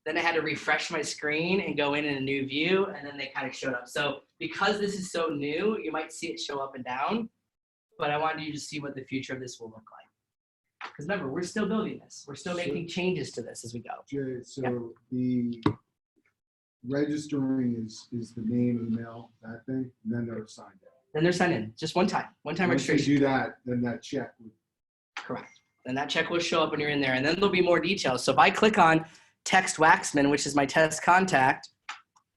Speaker 3: Then I had to refresh my screen and go in a new view, and then they kind of showed up. So because this is so new, you might see it show up and down, but I wanted you to see what the future of this will look like. Because remember, we're still building this. We're still making changes to this as we go.
Speaker 10: Jay, so the registering is the name, email, that thing, and then they're signed in.
Speaker 3: Then they're signed in, just one time
Speaker 10: Once you
Speaker 3: registration.
Speaker 10: do that, then that check would.
Speaker 3: Correct. And that check will show up when you're in there, and then there'll be more details. So if I click on Text Waxman, which is my test contact,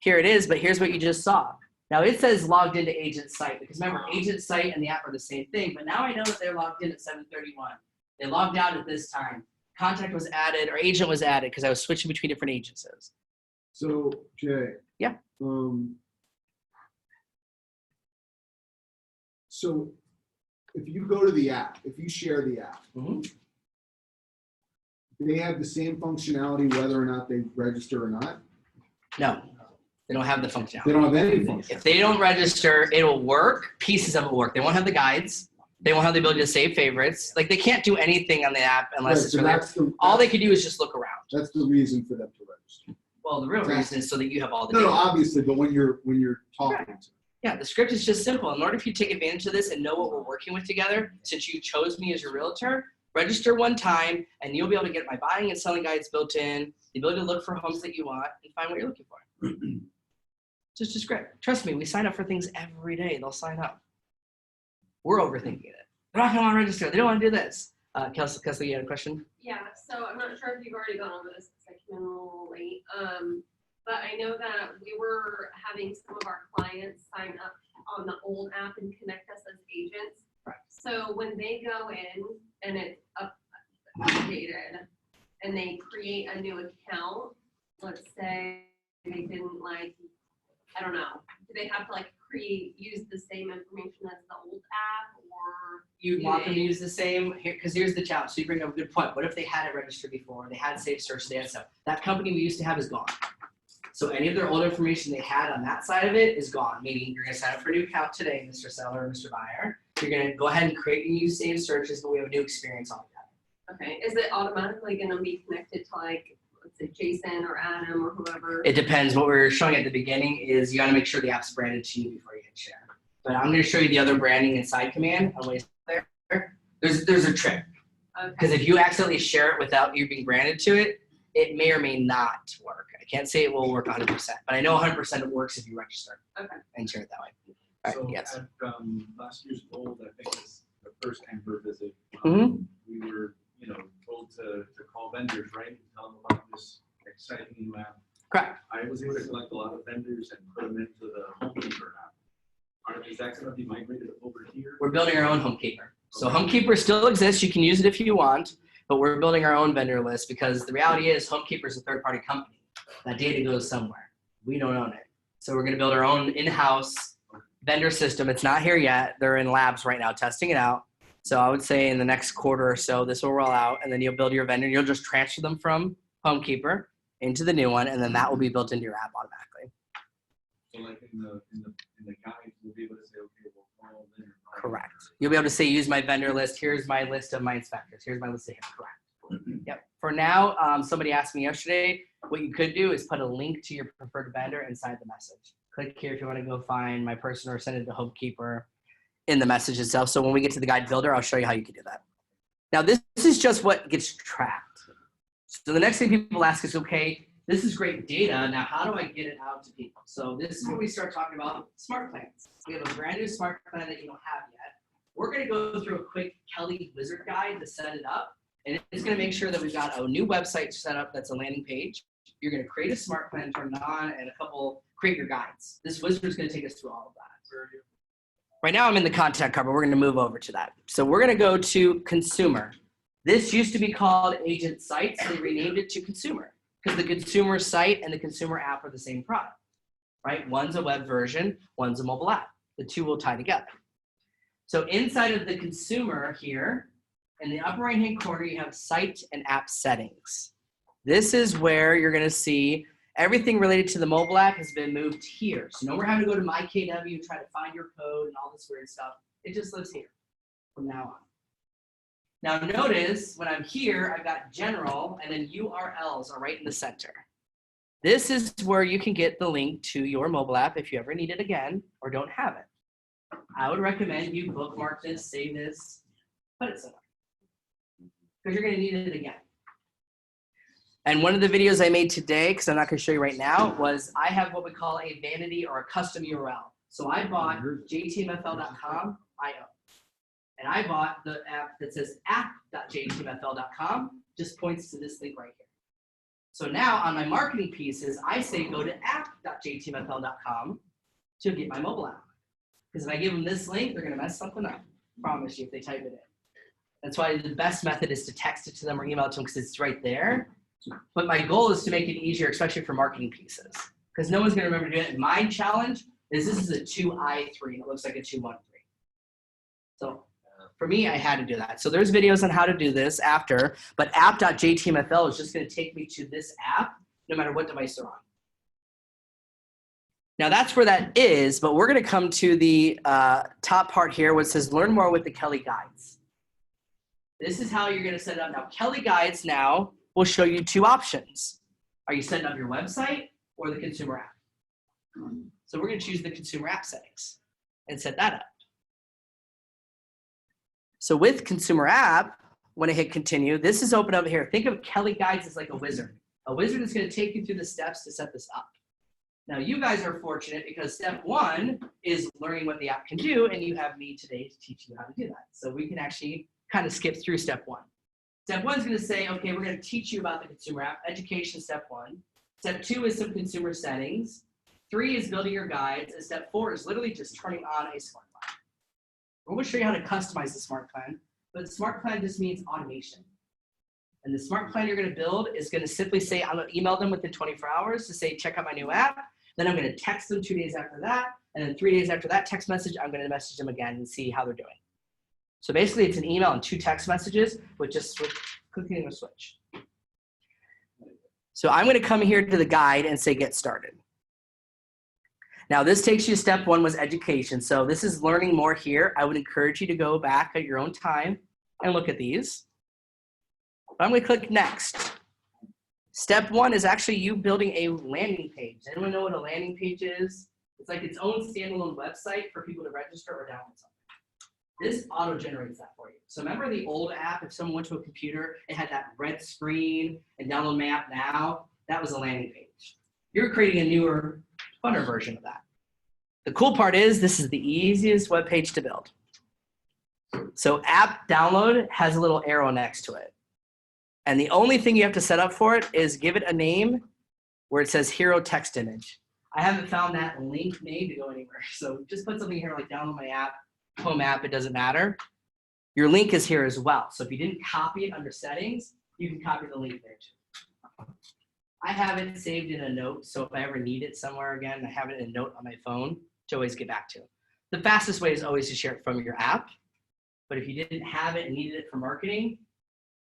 Speaker 3: here it is, but here's what you just saw. Now it says logged into agent site, because remember, agent site and the app are the same thing, but now I know that they're logged in at 7:31. They logged out at this time. contact was added or agent was added because I was switching between different agencies.
Speaker 10: So, Jay.
Speaker 3: Yeah.
Speaker 10: So if you go to the app, if you share the app, they have the same functionality whether or not they register or not?
Speaker 3: No, they don't have the functionality.
Speaker 10: They don't have any function.
Speaker 3: If they don't register, it'll work. Pieces of it will work. They won't have the guides. They won't have the ability to save favorites. Like they can't do anything on the app unless
Speaker 10: Right,
Speaker 3: it's
Speaker 10: so
Speaker 3: really. All they can do is just look around.
Speaker 10: That's the reason for them to register.
Speaker 3: Well, the real reason is so that you have all the
Speaker 10: No,
Speaker 3: data.
Speaker 10: obviously, but when you're talking to
Speaker 3: Yeah, the script is just simple. In order for you to take advantage of this and know what we're working with together, since you chose me as your realtor, register one time and you'll be able to get my buying and selling guides built in, the ability to look for homes that you want and find what you're looking for. Just a script. Trust me, we sign up for things every day. They'll sign up. We're overthinking it. They're not going to want to register. They don't want to do this. Kelsey, you had a question?
Speaker 11: Yeah, so I'm not sure if you've already gone over this because I came in a little late. But I know that we were having some of our clients sign up on the old app and connect us as agents.
Speaker 3: Right.
Speaker 11: So when they go in and it's updated and they create a new account, let's say they didn't like, I don't know, do they have to like use the same information as the old app or?
Speaker 3: You'd want them to use the same, because here's the challenge. So you bring up a good point. What if they had it registered before? They had safe search, they had stuff. That company we used to have is gone. So any of their old information they had on that side of it is gone, meaning you're going to sign up for a new account today, Mr. Seller or Mr. Buyer. You're going to go ahead and create new saved searches, but we have a new experience altogether.
Speaker 11: Okay, is it automatically going to be connected to like, let's say Jason or Adam or whoever?
Speaker 3: It depends. What we're showing at the beginning is you got to make sure the app's branded to you before you hit share. But I'm going to show you the other branding inside command on ways there. There's a trick. Because if you accidentally share it without you being branded to it, it may or may not work. I can't say it will work 100%, but I know 100% it works if you register and share it that way. All right,
Speaker 4: So
Speaker 3: yes.
Speaker 4: at last year's Gold, I think it's the first Amber visit,
Speaker 3: Mhm.
Speaker 4: we were, told to call vendors, right? And tell them about this exciting new app.
Speaker 3: Correct.
Speaker 4: I was able to collect a lot of vendors and put them into the HomeKeeper app. Is that gonna be migrated over here?
Speaker 3: We're building our own HomeKeeper. So HomeKeeper still exists. You can use it if you want, but we're building our own vendor list because the reality is HomeKeeper is a third-party company. That data goes somewhere. We don't own it. So we're going to build our own in-house vendor system. It's not here yet. They're in labs right now testing it out. So I would say in the next quarter or so, this will roll out, and then you'll build your vendor. You'll just transfer them from HomeKeeper into the new one, and then that will be built into your app automatically.
Speaker 4: So like in the guide, we'll be able to say, okay, we'll call vendor.
Speaker 3: Correct. You'll be able to say, use my vendor list. Here's my list of my inspectors. Here's my list of him. Correct. Yep. For now, somebody asked me yesterday, what you could do is put a link to your preferred vendor inside the message. Click here if you want to go find my person or send it to HomeKeeper in the message itself. So when we get to the guide builder, I'll show you how you can do that. Now, this is just what gets tracked. So the next thing people ask is, okay, this is great data. Now, how do I get it out to people? So this is where we start talking about smart plans. We have a brand new smart plan that you don't have yet. We're going to go through a quick Kelly wizard guide to set it up. And it's going to make sure that we've got a new website set up that's a landing page. You're going to create a smart plan, turn it on, and create your guides. This wizard is going to take us through all of that. Right now I'm in the contact card, but we're going to move over to that. So we're going to go to consumer. This used to be called agent sites. They renamed it to consumer because the consumer site and the consumer app are the same product, right? One's a web version, one's a mobile app. The two will tie together. So inside of the consumer here, in the upper right-hand corner, you have site and app settings. This is where you're going to see everything related to the mobile app has been moved here. So no more having to go to MyKW, try to find your code and all this weird stuff. It just lives here from now on. Now notice when I'm here, I've got general and then URLs are right in the center. This is where you can get the link to your mobile app if you ever need it again or don't have it. I would recommend you bookmark this, save this, put it somewhere. Because you're going to need it again. And one of the videos I made today, because I'm not going to show you right now, was I have what we call a vanity or a custom URL. So I bought jtmfl.com, and I bought the app that says app.jtmfl.com, just points to this link right here. So now on my marketing pieces, I say go to app.jtmfl.com to get my mobile app. Because if I give them this link, they're going to mess something up. Promise you if they type it in. That's why the best method is to text it to them or email it to them because it's right there. But my goal is to make it easier, especially for marketing pieces, because no one's going to remember to do it. My challenge is this is a 2I3. It looks like a 213. So for me, I had to do that. So there's videos on how to do this after, but app.jtmfl is just going to take me to this app no matter what device they're on. Now that's where that is, but we're going to come to the top part here where it says learn more with the Kelly Guides. This is how you're going to set it up. Now Kelly Guides now will show you two options. Are you setting up your website or the consumer app? So we're going to choose the consumer app settings and set that up. So with consumer app, when I hit continue, this is open up here. Think of Kelly Guides as like a wizard. A wizard is going to take you through the steps to set this up. Now you guys are fortunate because step one is learning what the app can do, and you have me today to teach you how to do that. So we can actually kind of skip through step one. Step one is going to say, okay, we're going to teach you about the consumer app, education, step one. Step two is some consumer settings. 3 is building your guides, and step 4 is literally just turning on a smart plan. We're going to show you how to customize the smart plan, but the smart plan just means automation. And the smart plan you're going to build is going to simply say, I'm going to email them within 24 hours to say, check out my new app. Then I'm going to text them 2 days after that. And then 3 days after that text message, I'm going to message them again and see how they're doing. So basically it's an email and 2 text messages with just clicking a switch. So I'm going to come here to the guide and say, get started. Now this takes you to step 1 was education. So this is learning more here. I would encourage you to go back at your own time and look at these. I'm going to click next. Step 1 is actually you building a landing page. Anyone know what a landing page is? It's like its own standalone website for people to register or download something. This auto-generates that for you. So remember the old app, if someone went to a computer, it had that red screen and download my app now, that was a landing page. You're creating a newer, funner version of that. The cool part is this is the easiest web page to build. So app download has a little arrow next to it. And the only thing you have to set up for it is give it a name where it says hero text image. I haven't found that link name to go anywhere. So just put something here like download my app, home app, it doesn't matter. Your link is here as well. So if you didn't copy it under settings, you can copy the link there too. I have it saved in a note. So if I ever need it somewhere again, I have it in a note on my phone to always get back to. The fastest way is always to share it from your app. But if you didn't have it and needed it for marketing,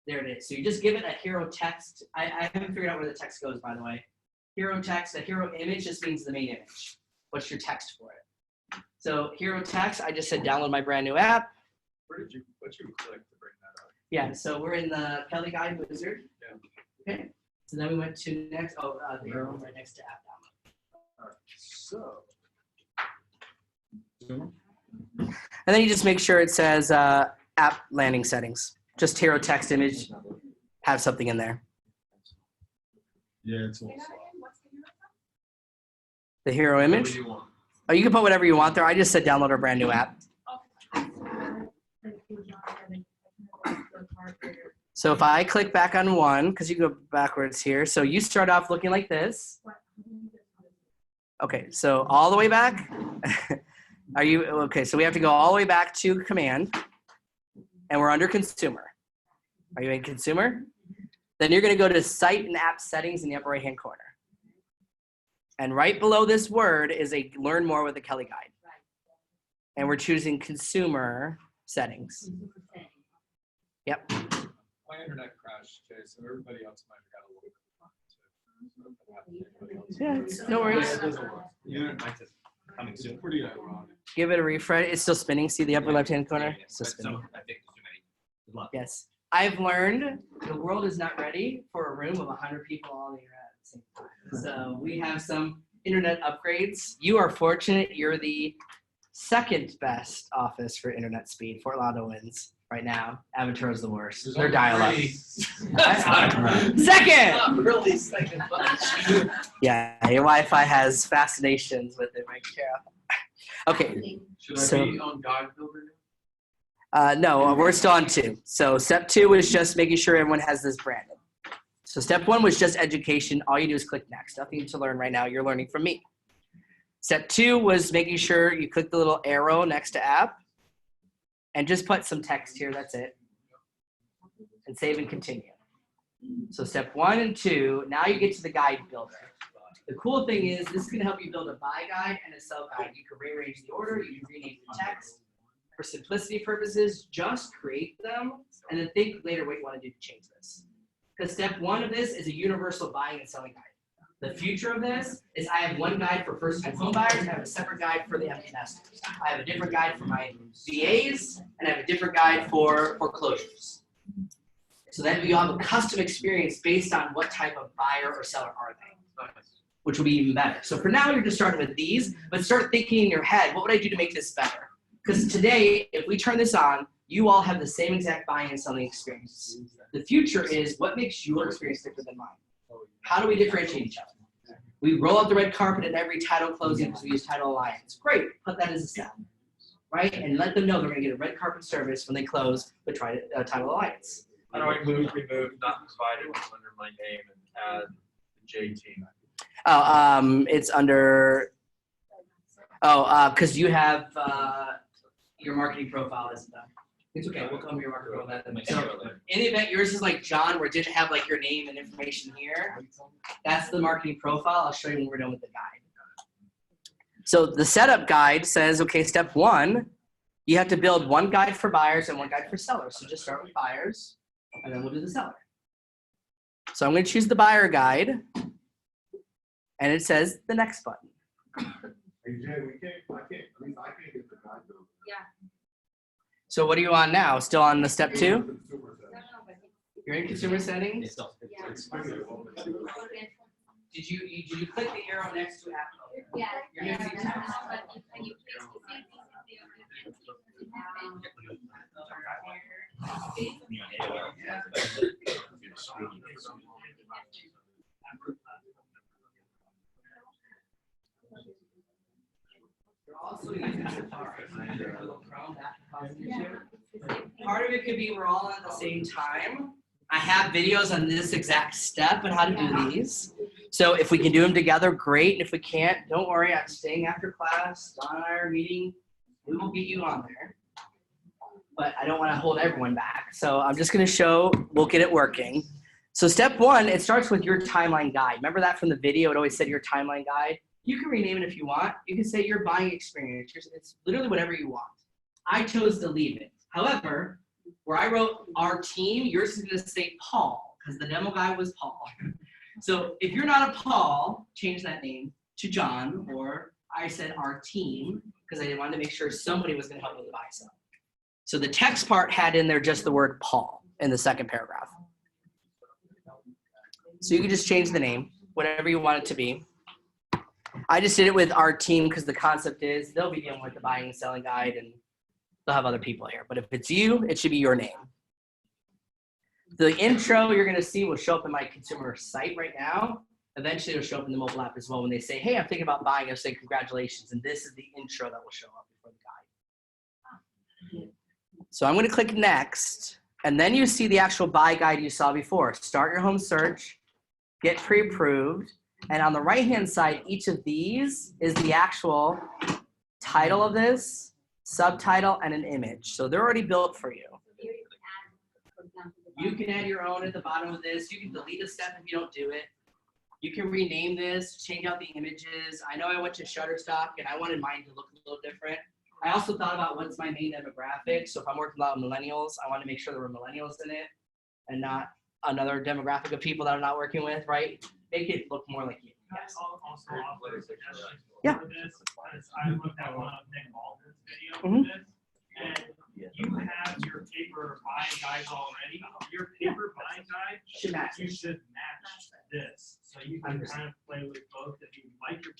Speaker 3: there it is. So you just give it a hero text. I haven't figured out where the text goes, by the way. Hero text, a hero image just means the main image. What's your text for it? So hero text, I just said download my brand new app.
Speaker 1: What you click to bring that up?
Speaker 3: Yeah, so we're in the Kelly Guide Wizard.
Speaker 1: Yeah.
Speaker 3: Okay. So then we went to next, the arrow right next to app download.
Speaker 1: All right. So.
Speaker 3: And then you just make sure it says app landing settings. Just hero text image, have something in there.
Speaker 10: Yeah, it's all
Speaker 3: The hero image.
Speaker 1: What do you want?
Speaker 3: Oh, you can put whatever you want there. I just said download our brand new app. So if I click back on 1, because you go backwards here. So you start off looking like this. Okay, so all the way back. Are you okay? So we have to go all the way back to command, and we're under consumer. Are you in consumer? Then you're going to go to site and app settings in the upper right hand corner. And right below this word is a learn more with the Kelly Guide. And we're choosing consumer settings. Yep.
Speaker 1: My internet crashed, Jay, so everybody else might have got a little.
Speaker 3: Yeah, it's, no worries.
Speaker 1: Yeah, it doesn't work.
Speaker 9: Yeah, mine's just coming soon.
Speaker 1: Pretty ironic.
Speaker 3: Give it a refresh. It's still spinning. See the upper left hand corner?
Speaker 9: Yeah,
Speaker 3: It's still
Speaker 9: but
Speaker 3: spinning.
Speaker 9: I think there's too many. Good luck.
Speaker 3: Yes. I've learned the world is not ready for a room of 100 people all the internet at the same time. So we have some internet upgrades. You are fortunate. You're the second best office for internet speed. Fort Lauderdale wins right now. Aventura is the worst. They're dial-up. Second!
Speaker 1: Not really second, but
Speaker 3: Yeah, your Wi-Fi has fascinations with it, right, Carol? Okay.
Speaker 1: should I
Speaker 3: So-
Speaker 1: be on Guide Builder now?
Speaker 3: No, we're still on 2. So step 2 is just making sure everyone has this branded. So step 1 was just education. All you do is click next. Nothing to learn right now. You're learning from me. Step 2 was making sure you click the little arrow next to app and just put some text here. That's it. and save and continue. So step 1 and 2, now you get to the guide builder. The cool thing is this is going to help you build a buy guide and a sell guide. You can rearrange the order, you can rename the text. For simplicity purposes, just create them and then think later what you want to do to change this. Because step 1 of this is a universal buying and selling guide. The future of this is I have one guide for first-time home buyers, I have a separate guide for the empty nesters. I have a different guide for my VAs, and I have a different guide for foreclosures. So then we all have a custom experience based on what type of buyer or seller are they, which will be even better. So for now, you're just starting with these, but start thinking in your head, what would I do to make this better? Because today, if we turn this on, you all have the same exact buying and selling experience. The future is what makes your experience different than mine? How do we differentiate each other? We roll out the red carpet at every title closing because we use Title Alliance. Great, put that as a step, right? And let them know they're going to get a red carpet service when they close with Title Alliance.
Speaker 1: How do I remove not provided under my name and add the J team?
Speaker 3: Oh, it's under. Oh, because you have your marketing profile isn't done. It's okay. We'll come to your marketing profile. So, in the event yours is like John, where it didn't have like your name and information here, that's the marketing profile. I'll show you when we're done with the guide. So the setup guide says, okay, step 1, you have to build one guide for buyers and one guide for sellers. So just start with buyers, and then we'll do the seller. So I'm going to choose the buyer guide, and it says the next button.
Speaker 10: Hey Jay, I least I can't get the guide builder.
Speaker 5: Yeah.
Speaker 3: So what are you on now? Still on the step 2?
Speaker 10: Consumer settings.
Speaker 3: You're in consumer settings.
Speaker 9: It's still-
Speaker 10: It's limited.
Speaker 3: Did you click the arrow next to app?
Speaker 5: Yeah.
Speaker 3: You're missing tabs. You're also using Safari. Chrome, that causes an issue. Part of it could be we're all at the same time. I have videos on this exact step and how to do these. So if we can do them together, great. And if we can't, don't worry. I'm staying after class. Don and I are meeting. We will get you on there. But I don't want to hold everyone back. So I'm just going to show, we'll get it working. So step 1, it starts with your timeline guide. Remember that from the video? It always said your timeline guide. You can rename it if you want. You can say your buying experience. It's literally whatever you want. I chose to leave it. However, where I wrote our team, yours is going to say Paul because the demo guy was Paul. So if you're not a Paul, change that name to John, or I said our team because I wanted to make sure somebody was going to help with the buy sell. So the text part had in there just the word Paul in the second paragraph. So you can just change the name, whatever you want it to be. I just did it with our team because the concept is they'll be dealing with the buying and selling guide and they'll have other people here. But if it's you, it should be your name. The intro you're going to see will show up in my consumer site right now. Eventually it'll show up in the mobile app as well. When they say, hey, I'm thinking about buying, I'll say congratulations. And this is the intro that will show up before the guide. So I'm going to click next. And then you see the actual buy guide you saw before. Start your home search, get pre-approved. And on the right-hand side, each of these is the actual title of this, subtitle, and an image. So they're already built for you. You can add your own at the bottom of this. You can delete a step if you don't do it. You can rename this, change out the images. I know I went to Shutterstock and I wanted mine to look a little different. I also thought about what's my main demographic. So if I'm working with a lot of millennials, I want to make sure there were millennials in it and not another demographic of people that I'm not working with, right? Make it look more like you.
Speaker 8: Yes. Also, offer a suggestion
Speaker 3: Yeah.
Speaker 8: for this, because I looked at one of Nick Alden's video for this, and you have your paper buying guides already. Your paper buying guide,
Speaker 3: Should match.
Speaker 8: you should match this. So you can kind of play with both. If you like your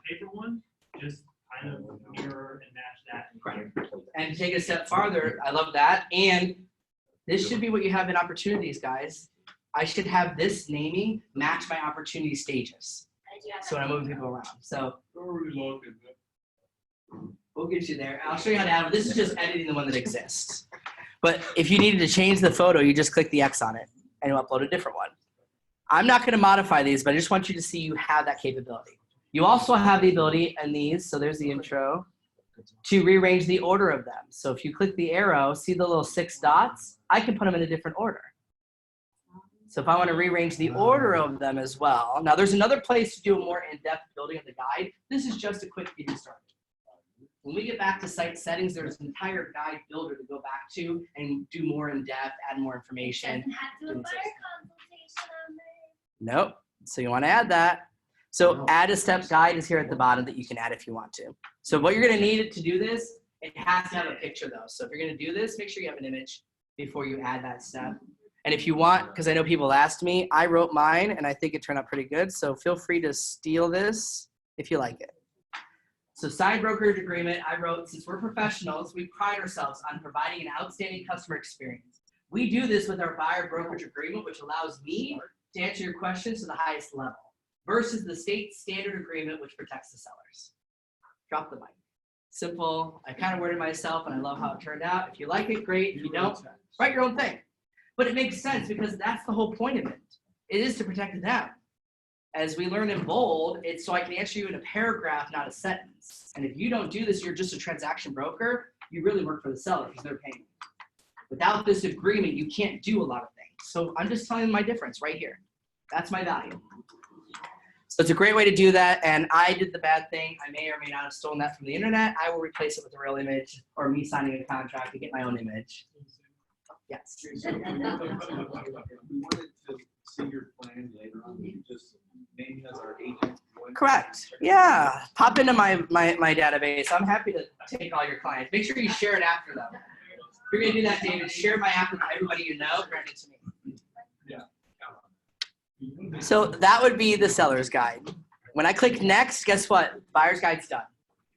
Speaker 8: paper one, just kind of mirror and match that.
Speaker 3: Right. And take a step farther, I love that. And this should be what you have in opportunities, guys. I should have this naming match my opportunity stages. So when I'm moving people around. So we'll get you there. I'll show you how to add it. This is just editing the one that exists. But if you needed to change the photo, you just click the X on it and you'll upload a different one. I'm not going to modify these, but I just want you to see you have that capability. You also have the ability in these. So there's the intro. to rearrange the order of them. So if you click the arrow, see the little 6 dots? I can put them in a different order. So if I want to rearrange the order of them as well. Now there's another place to do a more in-depth building of the guide. This is just a quick getting started. When we get back to site settings, there's an entire guide builder to go back to and do more in depth, add more information.
Speaker 5: Doesn't have to do a buyer consultation on there.
Speaker 3: Nope. So you want to add that. So add a step guide is here at the bottom that you can add if you want to. So what you're going to need to do this, it has to have a picture though. So if you're going to do this, make sure you have an image before you add that step. And if you want, because I know people asked me, I wrote mine and I think it turned out pretty good. So feel free to steal this if you like it. So signed brokerage agreement, I wrote, since we're professionals, we pride ourselves on providing an outstanding customer experience. We do this with our buyer brokerage agreement, which allows me to answer your questions to the highest level, versus the state standard agreement, which protects the sellers. Drop the mic. Simple. I kind of worded myself and I love how it turned out. If you like it, great. If you don't, write your own thing. But it makes sense because that's the whole point of it. It is to protect them. As we learn in bold, it's so I can answer you in a paragraph, not a sentence. And if you don't do this, you're just a transaction broker. You really work for the seller because they're paying. Without this agreement, you can't do a lot of things. So I'm just telling you my difference right here. That's my value. So it's a great way to do that. And I did the bad thing. I may or may not have stolen that from the internet. I will replace it with a real image or me signing a contract to get my own image. Yes.
Speaker 4: If we wanted to see your plan later on, you just name me as our agent.
Speaker 3: Correct. Yeah. Pop into my database. I'm happy to take all your clients. Make sure you share it after them. If you're going to do that, David, share my app with everybody you know. Grant it to me.
Speaker 4: Yeah.
Speaker 3: So that would be the seller's guide. When I click next, guess what? Buyer's guide's done.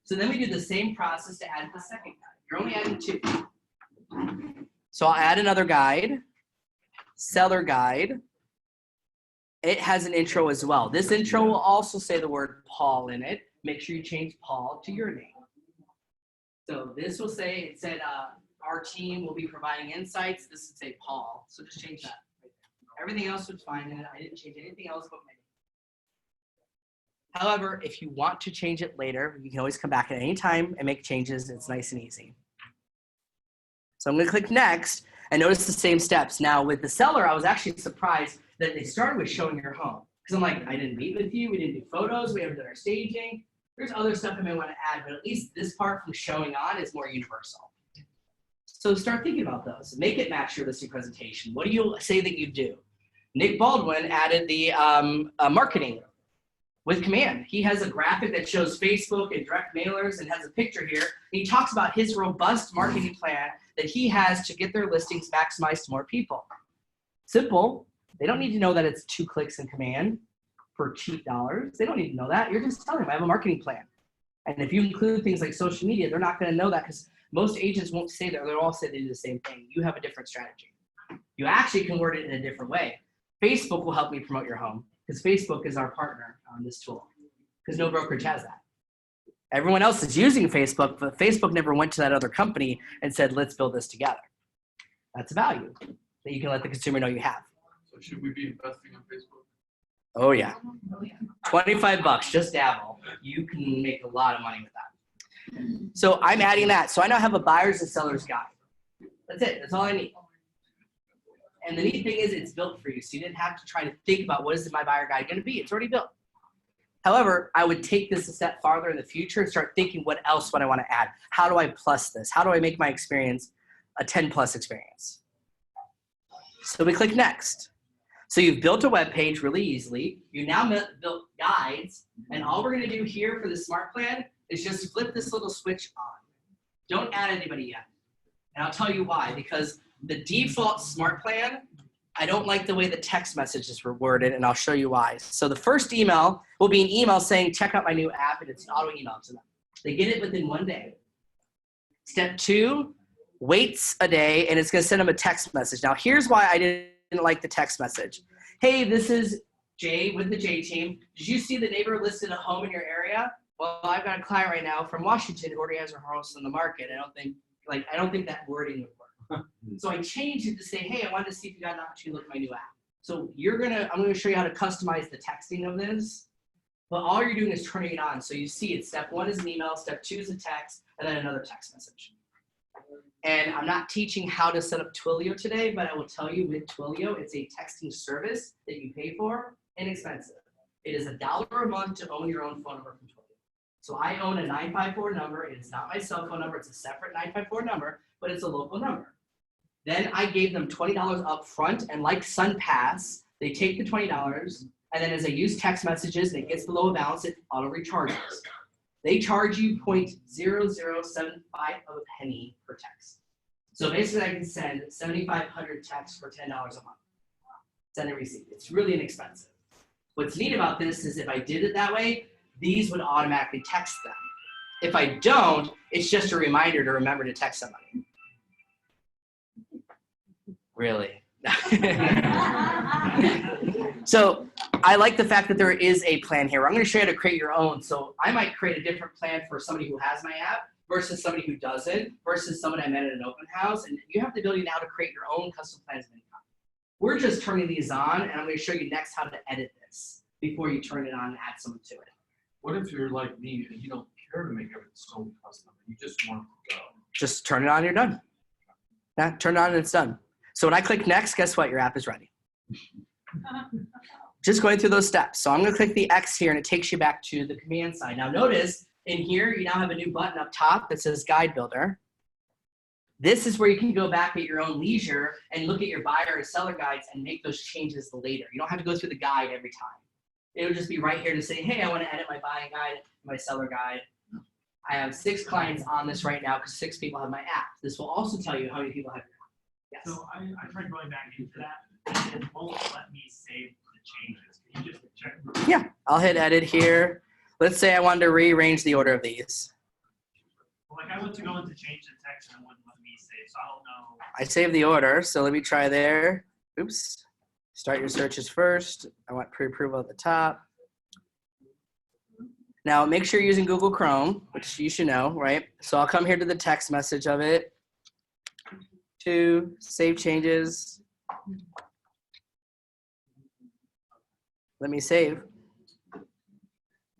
Speaker 3: So then we do the same process to add the second guide. You're only adding 2. So I'll add another guide, seller guide. It has an intro as well. This intro will also say the word Paul in it. Make sure you change Paul to your name. So this will say, it said our team will be providing insights. This would say Paul. So just change that. Everything else was fine in it. I didn't change anything else but my name. However, if you want to change it later, you can always come back at any time and make changes. It's nice and easy. So I'm going to click next and notice the same steps. Now with the seller, I was actually surprised that they started with showing your home. Because I'm like, I didn't meet with you. We didn't do photos. We haven't done our staging. There's other stuff I may want to add, but at least this part from showing on is more universal. So start thinking about those. Make it match your listing presentation. What do you say that you do? Nick Baldwin added the marketing with Command. He has a graphic that shows Facebook and direct mailers and has a picture here. He talks about his robust marketing plan that he has to get their listings maximized to more people. Simple. They don't need to know that it's 2 clicks in Command for cheap dollars. They don't need to know that. You're just telling them I have a marketing plan. And if you include things like social media, they're not going to know that because most agents won't say that. They'll all say they do the same thing. You have a different strategy. You actually can word it in a different way. Facebook will help me promote your home because Facebook is our partner on this tool because no brokerage has that. Everyone else is using Facebook, but Facebook never went to that other company and said, let's build this together. That's a value that you can let the consumer know you have.
Speaker 2: So should we be investing on Facebook?
Speaker 3: Oh yeah. $25, just dabble. You can make a lot of money with that. So I'm adding that. So I now have a buyer's and seller's guide. That's it. That's all I need. And the neat thing is it's built for you. So you didn't have to try to think about what is my buyer guide going to be. It's already built. However, I would take this a step farther in the future and start thinking what else would I want to add? How do I plus this? How do I make my experience a 10 plus experience? So we click next. So you've built a web page really easily. You now built guides. And all we're going to do here for the smart plan is just flip this little switch on. Don't add anybody yet. And I'll tell you why. Because the default smart plan, I don't like the way the text messages were worded, and I'll show you why. So the first email will be an email saying, check out my new app, and it's an auto email to them. They get it within 1 day. Step 2, waits a day, and it's going to send them a text message. Now, here's why I didn't like the text message. Hey, this is Jay with the J team. Did you see the neighbor listed a home in your area? Well, I've got a client right now from Washington who already has her house on the market. I don't think that wording would work. So I changed it to say, hey, I wanted to see if you got an opportunity to look at my new app. So I'm going to show you how to customize the texting of this. but all you're doing is turning it on. So you see it, step 1 is an email, step 2 is a text, and then another text message. And I'm not teaching how to set up Twilio today, but I will tell you with Twilio, it's a texting service that you pay for, inexpensive. It is $1 a month to own your own phone number from Twilio. So I own a 954 number. It is not my cell phone number. It's a separate 954 number, but it's a local number. Then I gave them $20 up front, and like SunPass, they take the $20, and then as I use text messages and it gets below a balance, it auto recharges. They charge you 0.0075 of a penny per text. So basically I can send 7,500 texts for $10 a month. Send and receive. It's really inexpensive. What's neat about this is if I did it that way, these would automatically text them. If I don't, it's just a reminder to remember to text somebody. Really? So I like the fact that there is a plan here. I'm going to show you how to create your own. So I might create a different plan for somebody who has my app versus somebody who doesn't versus someone I met at an open house. And you have the ability now to create your own custom plans of income. We're just turning these on, and I'm going to show you next how to edit this before you turn it on and add someone to it.
Speaker 2: What if you're like me and you don't care to make everything so custom? You just want it to go.
Speaker 3: Just turn it on and you're done. Yeah, turn it on and it's done. So when I click next, guess what? Your app is ready. Just going through those steps. So I'm going to click the X here, and it takes you back to the command side. Now notice in here, you now have a new button up top that says Guide Builder. This is where you can go back at your own leisure and look at your buyer or seller guides and make those changes later. You don't have to go through the guide every time. It would just be right here to say, hey, I want to edit my buying guide, my seller guide. I have 6 clients on this right now because 6 people have my app. This will also tell you how many people have your app. Yes.
Speaker 8: So I tried going back into that, and it won't let me save the changes. Can you just check?
Speaker 3: Yeah, I'll hit edit here. Let's say I wanted to rearrange the order of these.
Speaker 8: Like I went to go into change the text and it wouldn't let me save, so I don't know.
Speaker 3: I saved the order, so let me try there. Oops. Start your searches first. I want pre-approval at the top. Now make sure you're using Google Chrome, which you should know, right? So I'll come here to the text message of it. To save changes. Let me save.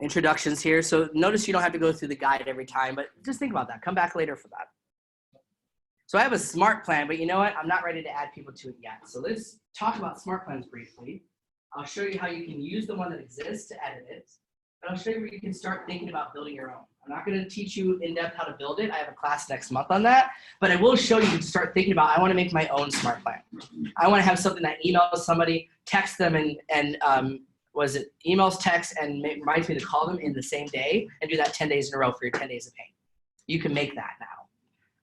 Speaker 3: Introductions here. So notice you don't have to go through the guide every time, but just think about that. Come back later for that. So I have a smart plan, but you know what? I'm not ready to add people to it yet. So let's talk about smart plans briefly. I'll show you how you can use the one that exists to edit it. And I'll show you where you can start thinking about building your own. I'm not going to teach you in depth how to build it. I have a class next month on that, but I will show you to start thinking about, I want to make my own smart plan. I want to have something that emails somebody, text them, and emails, text, and reminds me to call them in the same day and do that 10 days in a row for your 10 days of pain. You can make that now.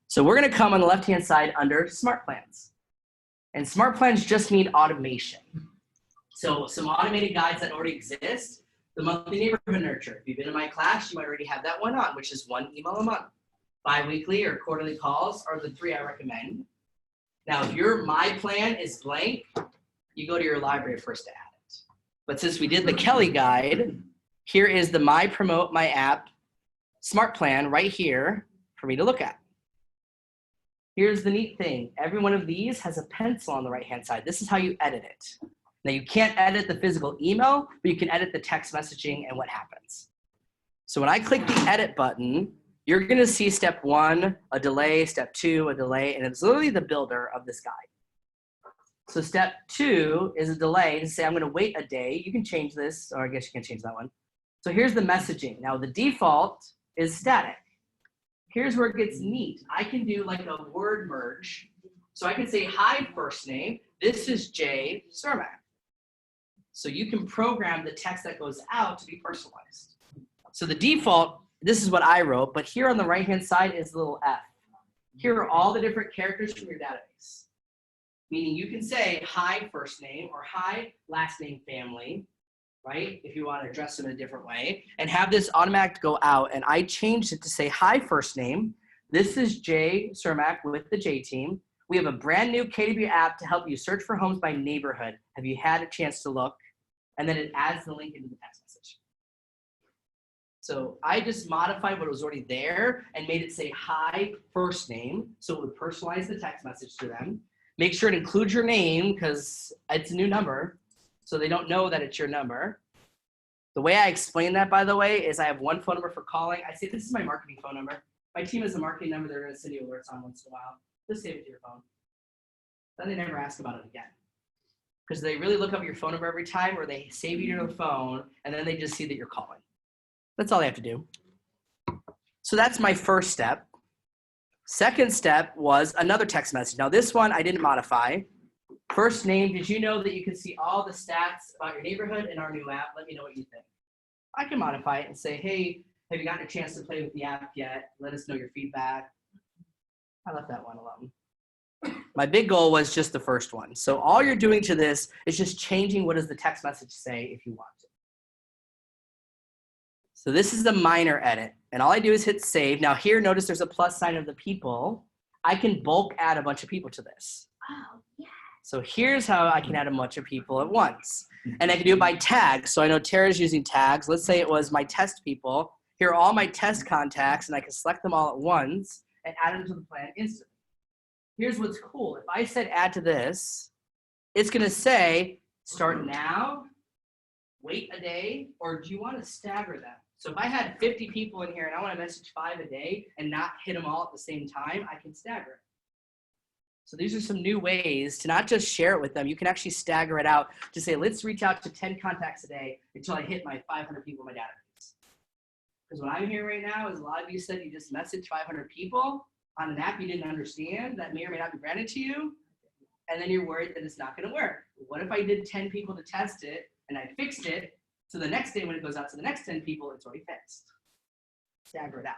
Speaker 3: So we're going to come on the left-hand side under smart plans. And smart plans just need automation. So some automated guides that already exist. The monthly neighborhood nurture. If you've been in my class, you might already have that one on, which is 1 email a month. Bi-weekly or quarterly calls are the 3 I recommend. Now, if your my plan is blank, you go to your library first to add it. But since we did the Kelly guide, here is the My Promote My App smart plan right here for me to look at. Here's the neat thing. Every one of these has a pencil on the right-hand side. This is how you edit it. Now, you can't edit the physical email, but you can edit the text messaging and what happens. So when I click the edit button, you're going to see step 1, a delay, step 2, a delay, and it's literally the builder of this guide. So step 2 is a delay to say I'm going to wait a day. You can change this, or I guess you can change that one. So here's the messaging. Now, the default is static. Here's where it gets neat. I can do like a word merge. So I can say, hi, first name. This is Jay Cermak. So you can program the text that goes out to be personalized. So the default, this is what I wrote, but here on the right-hand side is the little F. Here are all the different characters from your database. Meaning you can say, hi, first name, or hi, last name, family, right? If you want to address them in a different way, and have this automatic go out. And I changed it to say, hi, first name. This is Jay Cermak with the J team. We have a brand new KW app to help you search for homes by neighborhood. Have you had a chance to look? And then it adds the link into the text message. So I just modified what was already there and made it say hi, first name. So it would personalize the text message to them. Make sure it includes your name because it's a new number. So they don't know that it's your number. The way I explain that, by the way, is I have one phone number for calling. I say, this is my marketing phone number. My team has a marketing number. They're going to send you alerts on once in a while. Just save it to your phone. Then they never ask about it again. Because they really look up your phone number every time, or they save you to their phone, and then they just see that you're calling. That's all they have to do. So that's my first step. Second step was another text message. Now this one I didn't modify. First name, did you know that you can see all the stats about your neighborhood in our new app? Let me know what you think. I can modify it and say, hey, have you gotten a chance to play with the app yet? Let us know your feedback. I left that one alone. My big goal was just the first one. So all you're doing to this is just changing what does the text message say if you want to. So this is a minor edit. And all I do is hit save. Now here, notice there's a plus sign of the people. I can bulk add a bunch of people to this.
Speaker 7: Oh, yeah.
Speaker 3: So here's how I can add a bunch of people at once. And I can do it by tags. So I know Tara's using tags. Let's say it was my test people. Here are all my test contacts, and I can select them all at once and add them to the plan instantly. Here's what's cool. If I said add to this, it's going to say start now, wait a day, or do you want to stagger them? So if I had 50 people in here and I want to message 5 a day and not hit them all at the same time, I can stagger it. So these are some new ways to not just share it with them. You can actually stagger it out to say, let's reach out to 10 contacts a day until I hit my 500 people in my database. Because what I'm hearing right now is a lot of you said you just messaged 500 people on an app you didn't understand that may or may not be branded to you, and then you're worried that it's not going to work. What if I did 10 people to test it and I fixed it, so the next day when it goes out to the next 10 people, it's already fixed. Stagger it out.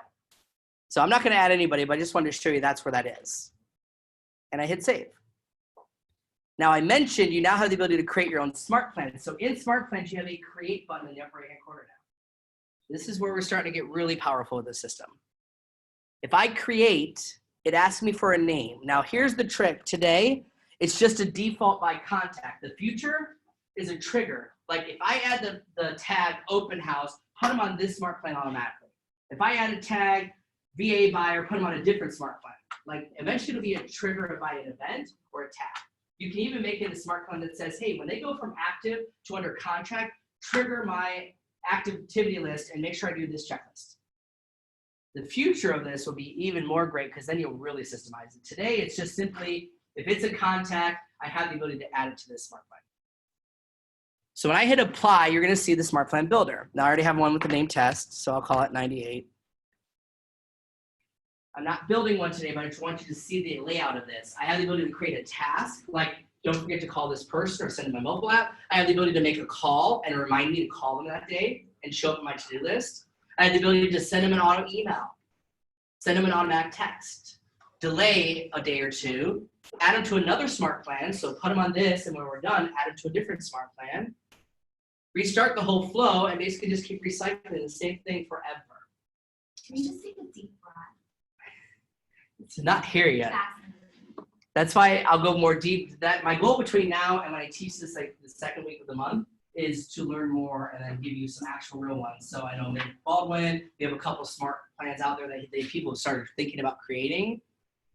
Speaker 3: So I'm not going to add anybody, but I just wanted to show you that's where that is. And I hit save. Now I mentioned you now have the ability to create your own smart plan. So in smart plans, you have a create button in the upper right-hand corner now. This is where we're starting to get really powerful with the system. If I create, it asks me for a name. Now here's the trick. Today, it's just a default by contact. The future is a trigger. Like if I add the tag open house, put them on this smart plan automatically. If I add a tag VA buyer, put them on a different smart plan. Like eventually it'll be a trigger by an event or a tag. You can even make it a smart plan that says, hey, when they go from active to under contract, trigger my activity list and make sure I do this checklist. The future of this will be even more great because then you'll really systemize it. Today, it's just simply, if it's a contact, I have the ability to add it to this smart plan. So when I hit apply, you're going to see the smart plan builder. Now I already have one with the name test, so I'll call it 98. I'm not building one today, but I just want you to see the layout of this. I have the ability to create a task, like don't forget to call this person or send them my mobile app. I have the ability to make a call and remind me to call them that day and show up in my to-do list. I have the ability to send them an auto email, send them an automatic text, delay a day or two, add them to another smart plan. So put them on this, and when we're done, add them to a different smart plan. Restart the whole flow, and basically just keep recycling the same thing forever.
Speaker 7: Can you just take a deep breath?
Speaker 3: It's not here yet.
Speaker 7: Fascinating.
Speaker 3: That's why I'll go more deep. That my goal between now and when I teach this, like the second week of the month, is to learn more and then give you some actual real ones. So I know Nick Baldwin, we have a couple smart plans out there that people have started thinking about creating.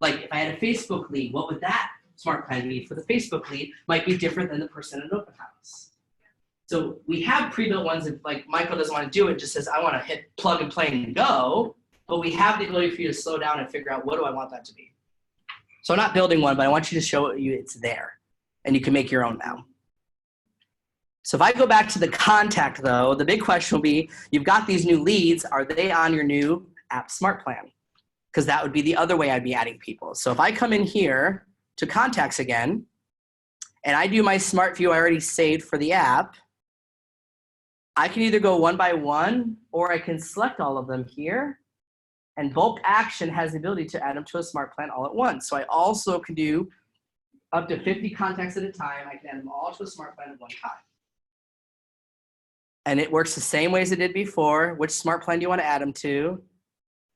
Speaker 3: Like if I had a Facebook lead, what would that smart plan be for the Facebook lead? Might be different than the person in open house. So we have pre-built ones. If like Michael doesn't want to do it, just says I want to hit plug and play and go. But we have the ability for you to slow down and figure out what do I want that to be. So I'm not building one, but I want you to show you it's there, and you can make your own now. So if I go back to the contact though, the big question will be, you've got these new leads, are they on your new app smart plan? Because that would be the other way I'd be adding people. So if I come in here to contacts again, and I do my smart view I already saved for the app, I can either go one by one, or I can select all of them here. And bulk action has the ability to add them to a smart plan all at once. So I also can do up to 50 contacts at a time. I can add them all to a smart plan at one time. And it works the same way as it did before. Which smart plan do you want to add them to?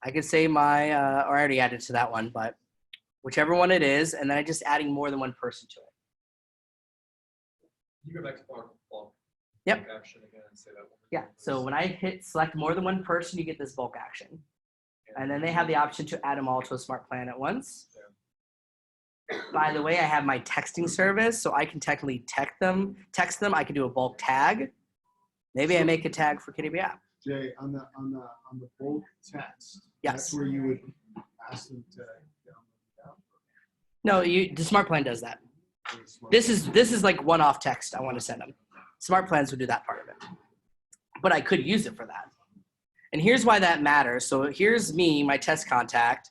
Speaker 3: I could say my, or I already added to that one, but whichever one it is, and then I'm just adding more than one person to it.
Speaker 1: You go back to bulk
Speaker 3: Yep.
Speaker 1: action again and say that one.
Speaker 3: Yeah, so when I hit select more than one person, you get this bulk action. And then they have the option to add them all to a smart plan at once.
Speaker 1: Yeah.
Speaker 3: By the way, I have my texting service, so I can technically text them. I can do a bulk tag. Maybe I make a tag for KDB app.
Speaker 10: Jay, on the bulk text.
Speaker 3: Yes.
Speaker 10: That's where you would ask them to download the app.
Speaker 3: No, the smart plan does that. This is like one-off text I want to send them. Smart plans would do that part of it. But I could use it for that. And here's why that matters. So here's me, my test contact.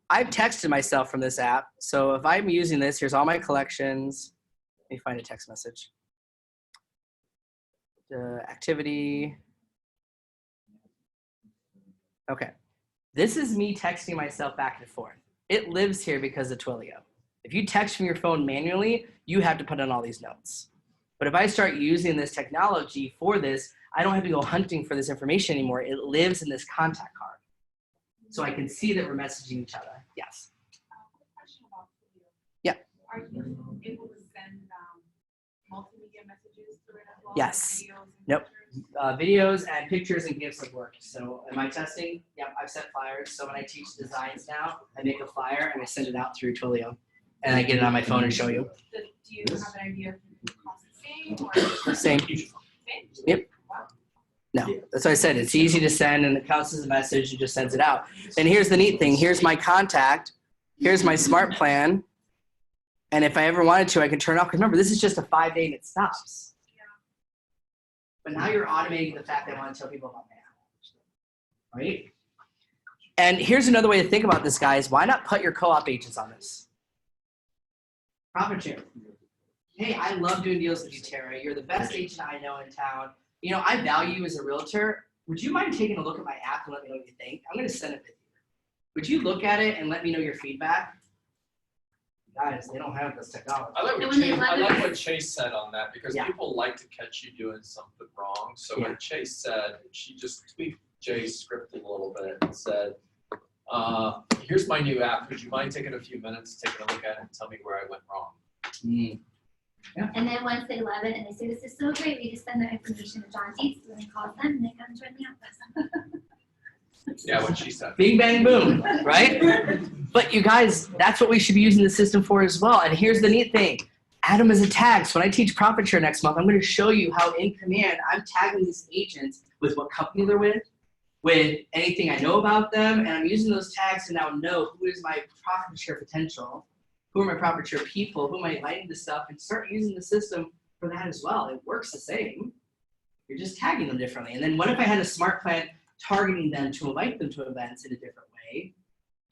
Speaker 3: I've texted myself from this app. So if I'm using this, here's all my collections. Let me find a text message. Activity. Okay. This is me texting myself back and forth. It lives here because of Twilio. If you text from your phone manually, you have to put in all these notes. But if I start using this technology for this, I don't have to go hunting for this information anymore. It lives in this contact card. So I can see that we're messaging each other. Yes.
Speaker 7: Question about Twilio.
Speaker 3: Yeah.
Speaker 7: Are you able to send multimedia messages through it as well?
Speaker 3: Yes.
Speaker 7: Videos and
Speaker 3: Nope.
Speaker 7: pictures?
Speaker 3: Videos and pictures and GIFs have worked. So am I testing? Yep, I've sent flyers. So when I teach designs now, I make a flyer and I send it out through Twilio. And I get it on my phone and show you.
Speaker 7: Do you have an idea if it costs the
Speaker 3: Same.
Speaker 7: same or? Same?
Speaker 3: Yep. No, that's what I said. It's easy to send and it counts as a message. It just sends it out. And here's the neat thing. Here's my contact. Here's my smart plan. And if I ever wanted to, I can turn it off. Because remember, this is just a 5-day and it stops.
Speaker 7: Yeah.
Speaker 3: But now you're automating the fact that I want to tell people about my app. Right? And here's another way to think about this, guys. Why not put your co-op agents on this? Profit share. Hey, I love doing deals with you, Tara. You're the best agent I know in town. You know, I value you as a realtor. Would you mind taking a look at my app and let me know what you think? I'm going to send it with you. Would you look at it and let me know your feedback? Guys, they don't have this technology.
Speaker 1: I like
Speaker 5: And
Speaker 1: what
Speaker 5: when they
Speaker 1: Chase, I
Speaker 5: let
Speaker 1: like
Speaker 5: us-
Speaker 1: what Chase said on that because
Speaker 3: Yeah.
Speaker 1: people like to catch you doing something wrong. So
Speaker 3: Yeah.
Speaker 1: when Chase said, she just tweaked Jay's script a little bit and said, here's my new app. Would you mind taking a few minutes, taking a look at it and tell me where I went wrong?
Speaker 3: Mm.
Speaker 5: And then once they love it and they say, this is so great, we just send their information to John Dietz, and then calls them and they come join the office.
Speaker 1: Yeah, what she said.
Speaker 3: Bing, bang, boom, right? But you guys, that's what we should be using the system for as well. And here's the neat thing. Add them as a tag. So when I teach profit share next month, I'm going to show you how in command I'm tagging these agents with what company they're with anything I know about them. And I'm using those tags to now know who is my profit share potential, who are my profit share people, who am I inviting to stuff, and start using the system for that as well. It works the same. You're just tagging them differently. And then what if I had a smart plan targeting them to invite them to events in a different way,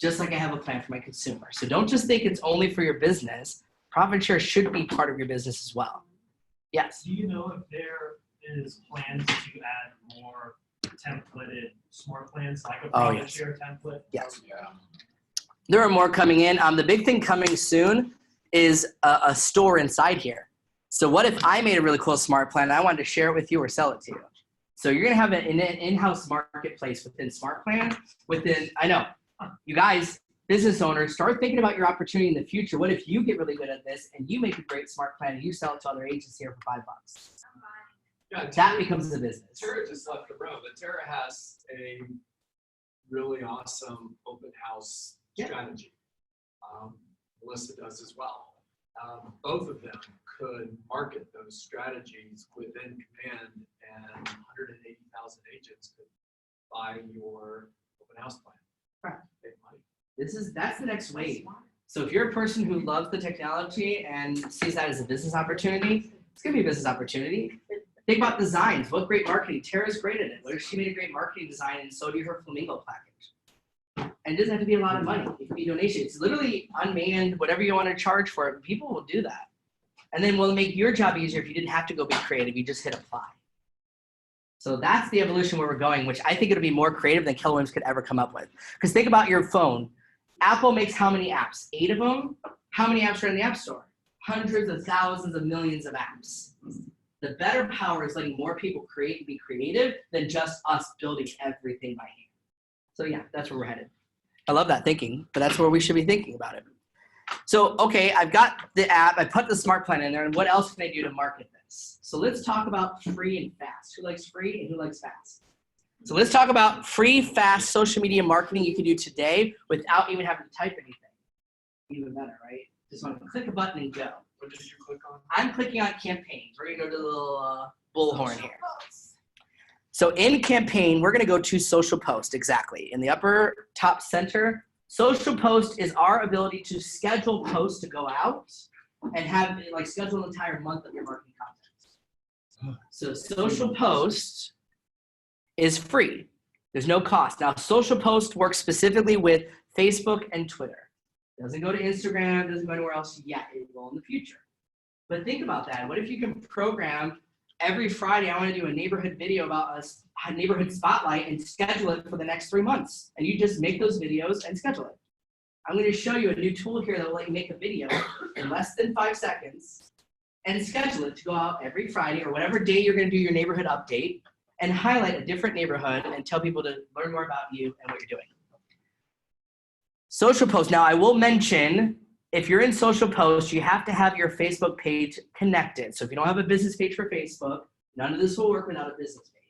Speaker 3: just like I have a plan for my consumer. So don't just think it's only for your business. Profit share should be part of your business as well. Yes.
Speaker 8: Do you know if there is plans to add more templated smart plans, like a profit
Speaker 3: yes.
Speaker 8: share template?
Speaker 3: Yes.
Speaker 1: Yeah.
Speaker 3: There are more coming in. The big thing coming soon is a store inside here. So what if I made a really cool smart plan and I wanted to share it with you or sell it to you? So you're gonna have an in-house marketplace within Smart Plan. I know, you guys, business owners, start thinking about your opportunity in the future. What if you get really good at this and you make a great smart plan and you sell it to other agents here for $5?
Speaker 1: Yeah,
Speaker 3: That becomes a business.
Speaker 1: Tara just left the room, but Tara has a really awesome open house
Speaker 3: Yeah.
Speaker 1: strategy. Melissa does as well. Both of them could market those strategies within command, and 180,000 agents could buy your open house plan.
Speaker 3: Right.
Speaker 1: Make money.
Speaker 3: That's the next wave. So if you're a person who loves the technology and sees that as a business opportunity, it's gonna be a business opportunity. Think about designs. What great marketing. Tara's great at it. What if she made a great marketing design and so did her flamingo package? And it doesn't have to be a lot of money. It can be donation. It's literally unmanned, whatever you want to charge for it. People will do that. And then we'll make your job easier if you didn't have to go be creative. You just hit apply. So that's the evolution where we're going, which I think it'll be more creative than Keller Williams could ever come up with. Because think about your phone. Apple makes how many apps? 8 of them? How many apps are in the App Store? Hundreds of thousands of millions of apps. The better power is letting more people create and be creative than just us building everything by hand. So yeah, that's where we're headed. I love that thinking, but that's where we should be thinking about it. So, okay, I've got the app, I put the smart plan in there, and what else can I do to market this? So let's talk about free and fast. Who likes free and who likes fast? So let's talk about free, fast social media marketing you can do today without even having to type anything. Even better, right? Just want to click a button and go.
Speaker 1: What did you click on?
Speaker 3: I'm clicking on campaigns. We're gonna go to the little bullhorn here. So in campaign, we're gonna go to social post, exactly. In the upper top center, social post is our ability to schedule posts to go out and have, like, schedule an entire month of your marketing content. So social post is free. There's no cost. Now, social post works specifically with Facebook and Twitter. It doesn't go to Instagram, doesn't go anywhere else yet. It will in the future. But think about that. What if you can program every Friday, I want to do a neighborhood video about a neighborhood spotlight and schedule it for the next 3 months. And you just make those videos and schedule it. I'm going to show you a new tool here that will let you make a video in less than 5 seconds and schedule it to go out every Friday or whatever day you're going to do your neighborhood update and highlight a different neighborhood and tell people to learn more about you and what you're doing. Social post. Now, I will mention, if you're in social post, you have to have your Facebook page connected. So if you don't have a business page for Facebook, none of this will work without a business page.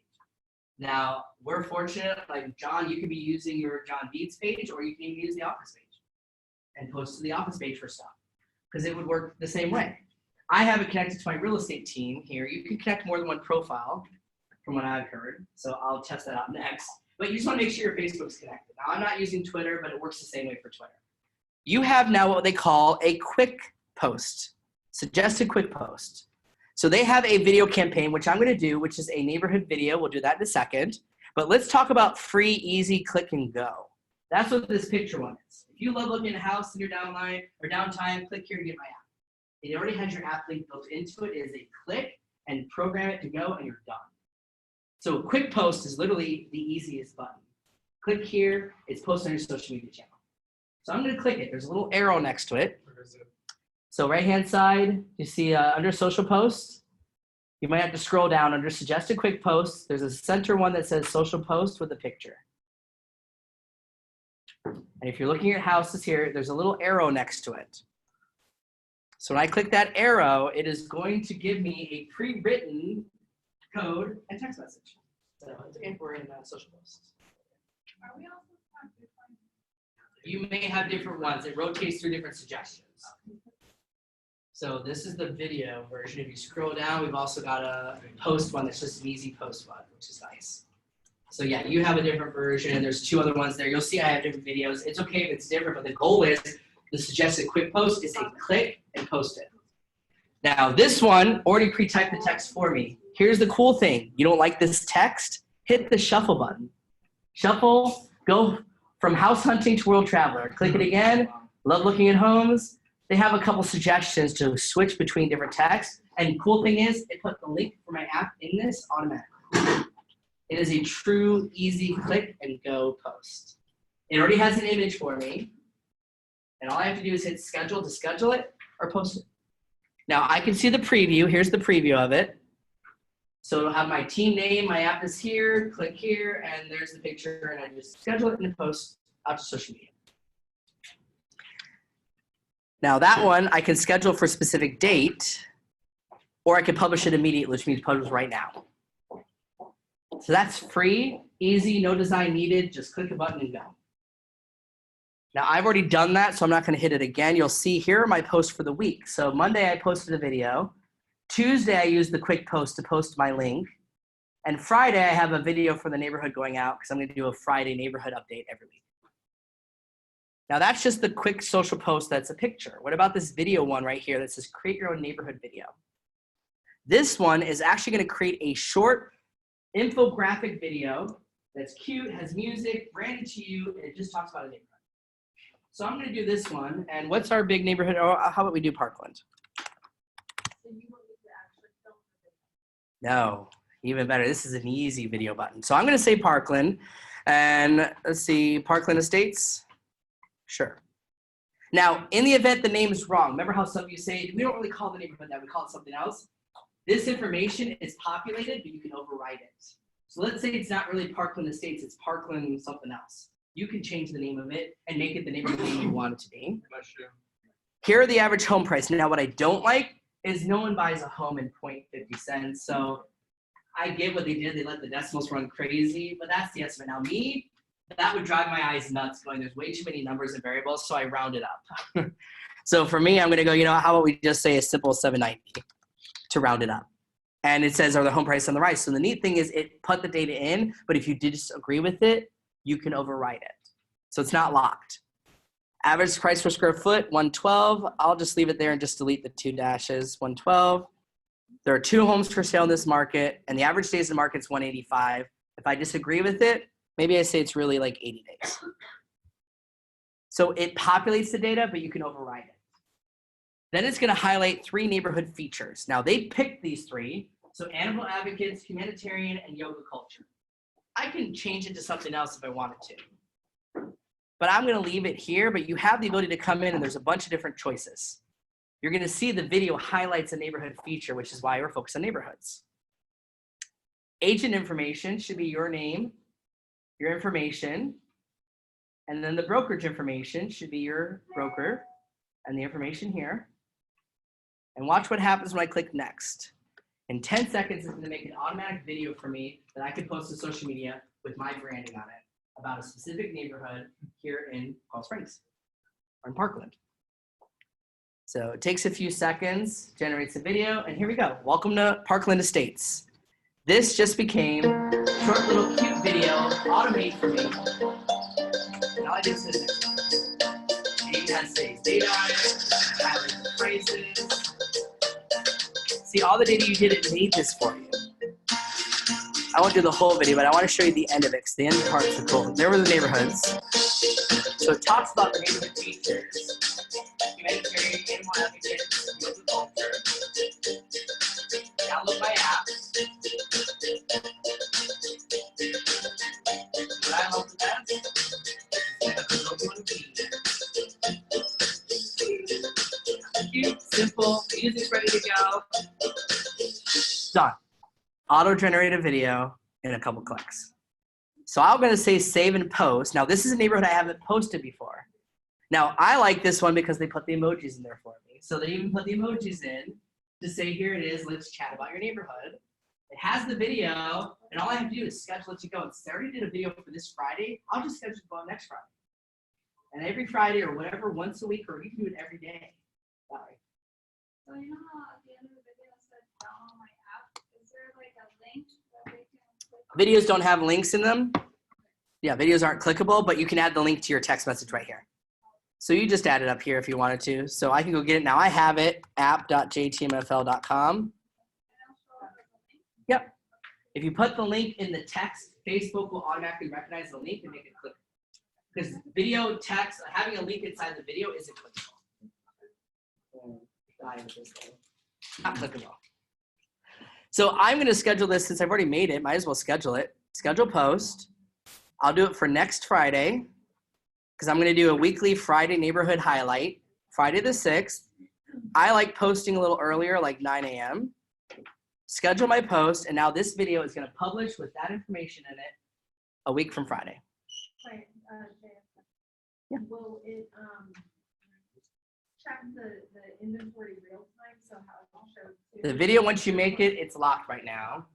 Speaker 3: Now, we're fortunate, like John, you could be using your John Beats page, or you can even use the office page and post to the office page for stuff, because it would work the same way. I have it connected to my real estate team here. You can connect more than one profile, from what I've heard. So I'll test that out next. But you just want to make sure your Facebook's connected. Now, I'm not using Twitter, but it works the same way for Twitter. You have now what they call a quick post, suggested quick post. So they have a video campaign, which I'm going to do, which is a neighborhood video. We'll do that in a second. But let's talk about free, easy, click and go. That's what this picture one is. If you love looking at a house in your downline or downtime, click here to get my app. It already has your app link built into it. It is a click and program it to go and you're done. So quick post is literally the easiest button. Click here, it's posted on your social media channel. So I'm going to click it. There's a little arrow next to it. So right-hand side, you see under social posts, you might have to scroll down under suggested quick posts. There's a center one that says social post with a picture. And if you're looking at houses here, there's a little arrow next to it. So when I click that arrow, it is going to give me a pre-written code and text message. So again, we're in social posts.
Speaker 7: Are we also on different?
Speaker 3: You may have different ones. It rotates through different suggestions. So this is the video version. If you scroll down, we've also got a post one that's just an easy post one, which is nice. So yeah, you have a different version. There's 2 other ones there. You'll see I have different videos. It's okay if it's different, but the goal is the suggested quick post is a click and post it. Now this one already pre-typed the text for me. Here's the cool thing. You don't like this text? Hit the shuffle button. Shuffle, go from house hunting to world traveler. Click it again. Love looking at homes. They have a couple suggestions to switch between different texts. And cool thing is, it put the link for my app in this automatically. It is a true, easy click and go post. It already has an image for me. And all I have to do is hit schedule to schedule it or post it. Now I can see the preview. Here's the preview of it. So it'll have my team name, my app is here, click here, and there's the picture, and I just schedule it and post out to social media. Now that one I can schedule for a specific date, or I can publish it immediately, which means publish right now. So that's free, easy, no design needed, just click a button and go. Now I've already done that, so I'm not gonna hit it again. You'll see here are my posts for the week. So Monday I posted a video. Tuesday, I use the quick post to post my link. And Friday, I have a video for the neighborhood going out because I'm going to do a Friday neighborhood update every week. Now, that's just the quick social post that's a picture. What about this video one right here that says create your own neighborhood video? This one is actually going to create a short infographic video that's cute, has music, branded to you, and it just talks about a neighborhood. So I'm going to do this one. And what's our big neighborhood? Or how about we do Parkland? No, even better. This is an easy video button. So I'm going to say Parkland, and let's see, Parkland Estates. Sure. Now, in the event the name is wrong, remember how some of you say, we don't really call the neighborhood that, we call it something else? This information is populated, but you can override it. So let's say it's not really Parkland Estates, it's Parkland something else. You can change the name of it and make it the neighborhood name you want it to be. Here are the average home price. Now, what I don't like is no one buys a home in 0.50 cents. So I get what they did. They let the decimals run crazy, but that's the estimate. Now me, that would drive my eyes nuts going, there's way too many numbers and variables, so I round it up. So for me, I'm gonna go, how about we just say a simple 790 to round it up. And it says, are the home prices on the rise? So the neat thing is it put the data in, but if you disagree with it, you can override it. So it's not locked. Average price per square foot, 112. I'll just leave it there and just delete the 2 dashes, 112. There are 2 homes for sale in this market, and the average days in the market is 185. If I disagree with it, maybe I say it's really like 80 days. So it populates the data, but you can override it. Then it's going to highlight 3 neighborhood features. Now they picked these 3. So animal advocates, humanitarian, and yoga culture. I can change it to something else if I wanted to. But I'm going to leave it here, but you have the ability to come in and there's a bunch of different choices. You're going to see the video highlights a neighborhood feature, which is why we're focused on neighborhoods. Agent information should be your name, your information, and then the brokerage information should be your broker and the information here. And watch what happens when I click next. In 10 seconds, it's going to make an automatic video for me that I can post to social media with my branding on it about a specific neighborhood here in Coral Springs or in Parkland. So it takes a few seconds, generates a video, and here we go. Welcome to Parkland Estates. This just became a short little cute video, automate for me. And all I did is it has today's data, highlight the prices. See, all the data you did, it made this for you. I won't do the whole video, but I want to show you the end of it, because the end parts are cool. There were the neighborhoods. So it talks about the neighborhood features. Humanitarian, animal advocates, yoga culture. Download my app. What I love the best is cute, simple, the music's ready to go. Done. Auto-generated video in a couple clicks. So I'm going to say save and post. Now this is a neighborhood I haven't posted before. Now I like this one because they put the emojis in there for me. So they even put the emojis in to say, here it is, let's chat about your neighborhood. It has the video, and all I have to do is schedule it to go. And since I already did a video for this Friday, I'll just schedule it to go on next Friday. And every Friday or whatever, once a week, or you can do it every day. Sorry.
Speaker 7: So you know how at the end of the video it said download my app? Is there like a link that they can click on?
Speaker 3: Videos don't have links in them. Yeah, videos aren't clickable, but you can add the link to your text message right here. So you just add it up here if you wanted to. So I can go get it now. I have it, app.jtmfl.com. Yep. If you put the link in the text, Facebook will automatically recognize the link and make it click. Because video text, having a link inside the video isn't clickable. Not clickable. So I'm going to schedule this since I've already made it. Might as well schedule it. Schedule post. I'll do it for next Friday because I'm going to do a weekly Friday neighborhood highlight, Friday the 6th. I like posting a little earlier, like 9 a.m. Schedule my post, and now this video is going to publish with that information in it a week from Friday.
Speaker 7: Wait,
Speaker 3: Yeah.
Speaker 7: will it check the inventory real time? So how it will show
Speaker 3: The video, once you make it, it's locked right now.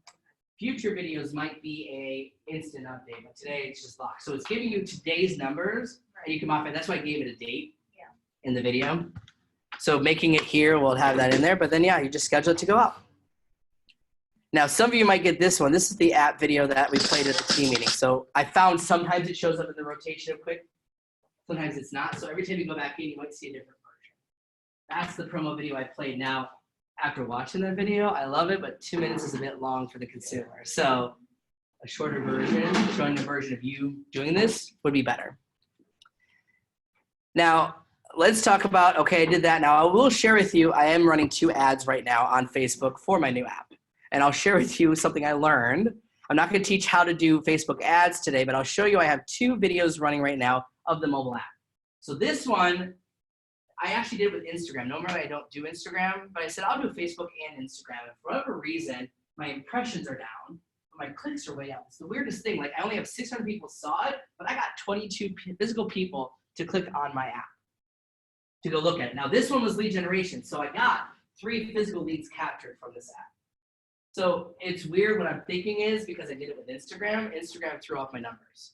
Speaker 3: Future videos might be a instant update, but today it's just locked. So it's giving you today's numbers, and you can modify. That's why I gave it a date in the video. So making it here, we'll have that in there. But then, yeah, you just schedule it to go out. Now, some of you might get this one. This is the app video that we played at the team meeting. So I found sometimes it shows up in the rotation of quick. Sometimes it's not. So every time you go back in, you might see a different version. That's the promo video I played. Now, after watching that video, I love it, but 2 minutes is a bit long for the consumer. So a shorter version, showing a version of you doing this would be better. Now, let's talk about, okay, I did that. Now, I will share with you, I am running 2 ads right now on Facebook for my new app. And I'll share with you something I learned. I'm not going to teach how to do Facebook ads today, but I'll show you I have 2 videos running right now of the mobile app. So this one, I actually did with Instagram. Normally I don't do Instagram, but I said I'll do Facebook and Instagram. And for whatever reason, my impressions are down, but my clicks are way up. It's the weirdest thing. Like I only have 600 people saw it, but I got 22 physical people to click on my app to go look at it. Now this one was lead generation, so I got 3 physical leads captured from this app. So it's weird what I'm thinking is because I did it with Instagram, Instagram threw off my numbers.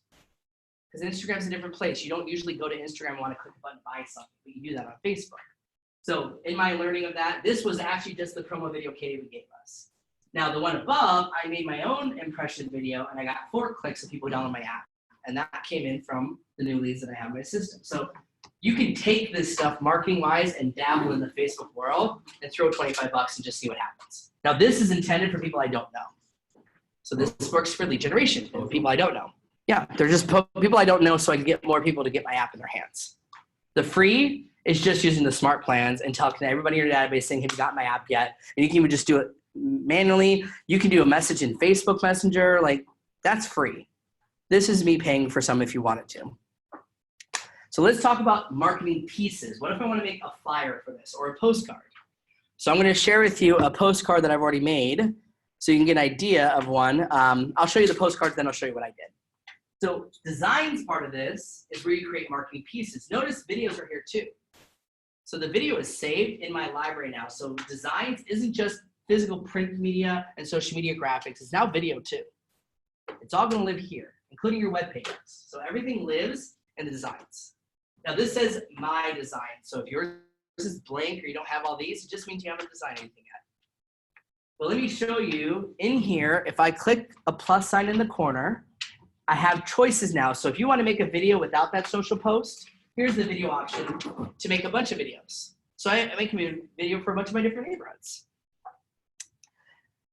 Speaker 3: Because Instagram's a different place. You don't usually go to Instagram and want to click a button, buy something, but you do that on Facebook. So in my learning of that, this was actually just the promo video Katie gave us. Now the one above, I made my own impression video and I got 4 clicks of people download my app. And that came in from the new leads that I have in my system. So you can take this stuff marketing wise and dabble in the Facebook world and throw $25 and just see what happens. Now this is intended for people I don't know. So this works for lead generation for people I don't know. Yeah, they're just people I don't know so I can get more people to get my app in their hands. The free is just using the smart plans and telling everybody in your database saying, have you got my app yet? And you can even just do it manually. You can do a message in Facebook Messenger. Like, that's free. This is me paying for some if you wanted to. So let's talk about marketing pieces. What if I want to make a flyer for this or a postcard? So I'm going to share with you a postcard that I've already made so you can get an idea of one. I'll show you the postcards, then I'll show you what I did. So designs part of this is where you create marketing pieces. Notice videos are here too. So the video is saved in my library now. So designs isn't just physical print media and social media graphics. It's now video too. It's all going to live here, including your web pages. So everything lives in the designs. Now this says my design. So if yours is blank or you don't have all these, it just means you haven't designed anything yet. Well, let me show you in here. If I click a plus sign in the corner, I have choices now. So if you want to make a video without that social post, here's the video option to make a bunch of videos. So I make a video for a bunch of my different neighborhoods.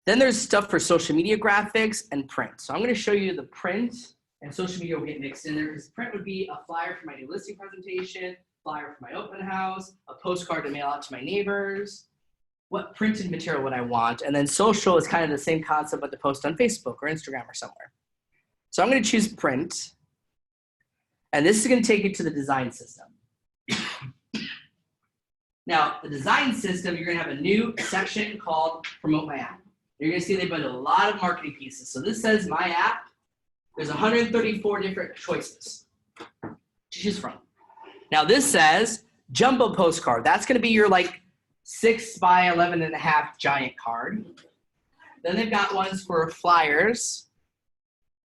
Speaker 3: Then there's stuff for social media graphics and print. So I'm going to show you the print and social media will get mixed in there because print would be a flyer for my new listing presentation, flyer for my open house, a postcard to mail out to my neighbors, what printed material would I want, and then social is kind of the same concept but to post on Facebook or Instagram or somewhere. So I'm going to choose print, and this is going to take you to the design system. Now, the design system, you're going to have a new section called Promote My App. You're going to see they put a lot of marketing pieces. So this says My App. There's 134 different choices to choose from. Now this says Jumbo Postcard. That's going to be your like 6 by 11.5 giant card. Then they've got ones for flyers.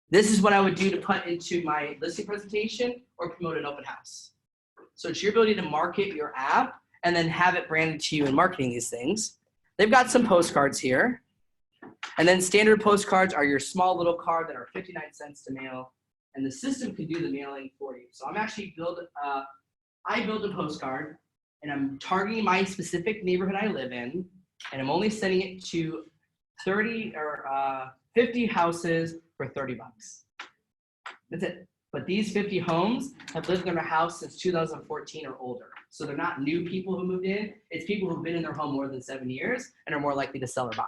Speaker 3: This is what I would do to put into my listing presentation or promote an open house. So it's your ability to market your app and then have it branded to you in marketing these things. They've got some postcards here. And then standard postcards are your small little card that are 59 cents to mail. And the system can do the mailing for you. So I'm actually I build a postcard and I'm targeting my specific neighborhood I live in. And I'm only sending it to 30 or 50 houses for $30. That's it. But these 50 homes have lived in their house since 2014 or older. So they're not new people who moved in. It's people who've been in their home more than 7 years and are more likely to sell or buy.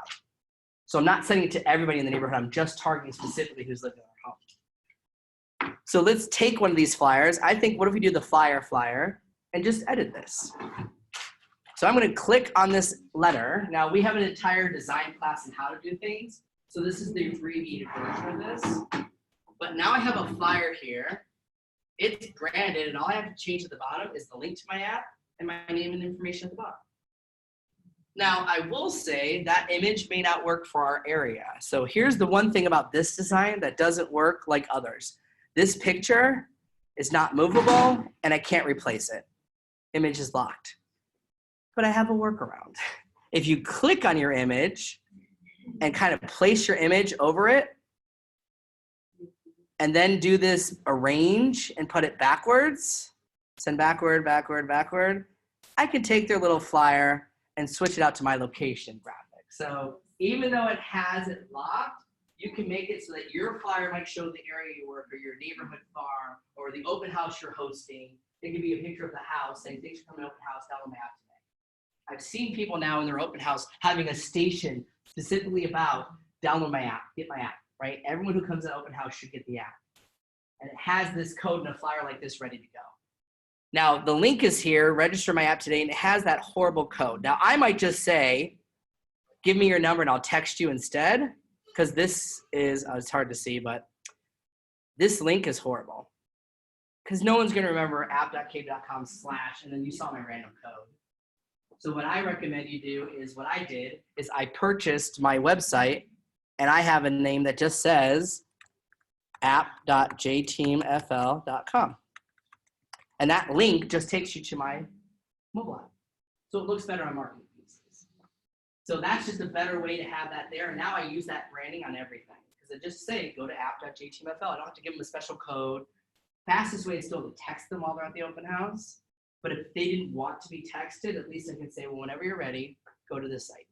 Speaker 3: So I'm not sending it to everybody in the neighborhood. I'm just targeting specifically who's lived in their home. So let's take one of these flyers. I think, what if we do the flyer and just edit this? So I'm going to click on this letter. Now we have an entire design class on how to do things. So this is the abbreviated version of this. But now I have a flyer here. It's branded, and all I have to change at the bottom is the link to my app and my name and information at the bottom. Now, I will say that image may not work for our area. So here's the one thing about this design that doesn't work like others. This picture is not movable, and I can't replace it. Image is locked. But I have a workaround. If you click on your image and kind of place your image over it, and then do this arrange and put it backwards, send backward, backward, backward, I can take their little flyer and switch it out to my location graphic. So even though it has it locked, you can make it so that your flyer might show the area you work or your neighborhood farm or the open house you're hosting. It can be a picture of the house saying, thanks for coming to open house, download my app today. I've seen people now in their open house having a station specifically about download my app, get my app, right? Everyone who comes to open house should get the app. And it has this code in a flyer like this ready to go. Now, the link is here, register my app today, and it has that horrible code. Now, I might just say, give me your number and I'll text you instead, because this is, it's hard to see, but this link is horrible. Because no one's going to remember app.cave.com/ and then you saw my random code. So what I recommend you do is what I did is I purchased my website, and I have a name that just says app.jteamfl.com. And that link just takes you to my mobile app. So it looks better on marketing pieces. So that's just a better way to have that there. And now I use that branding on everything. Because I just say, go to app.jtmfl. I don't have to give them a special code. Fastest way is still to text them while they're at the open house. But if they didn't want to be texted, at least I can say, well, whenever you're ready, go to this site.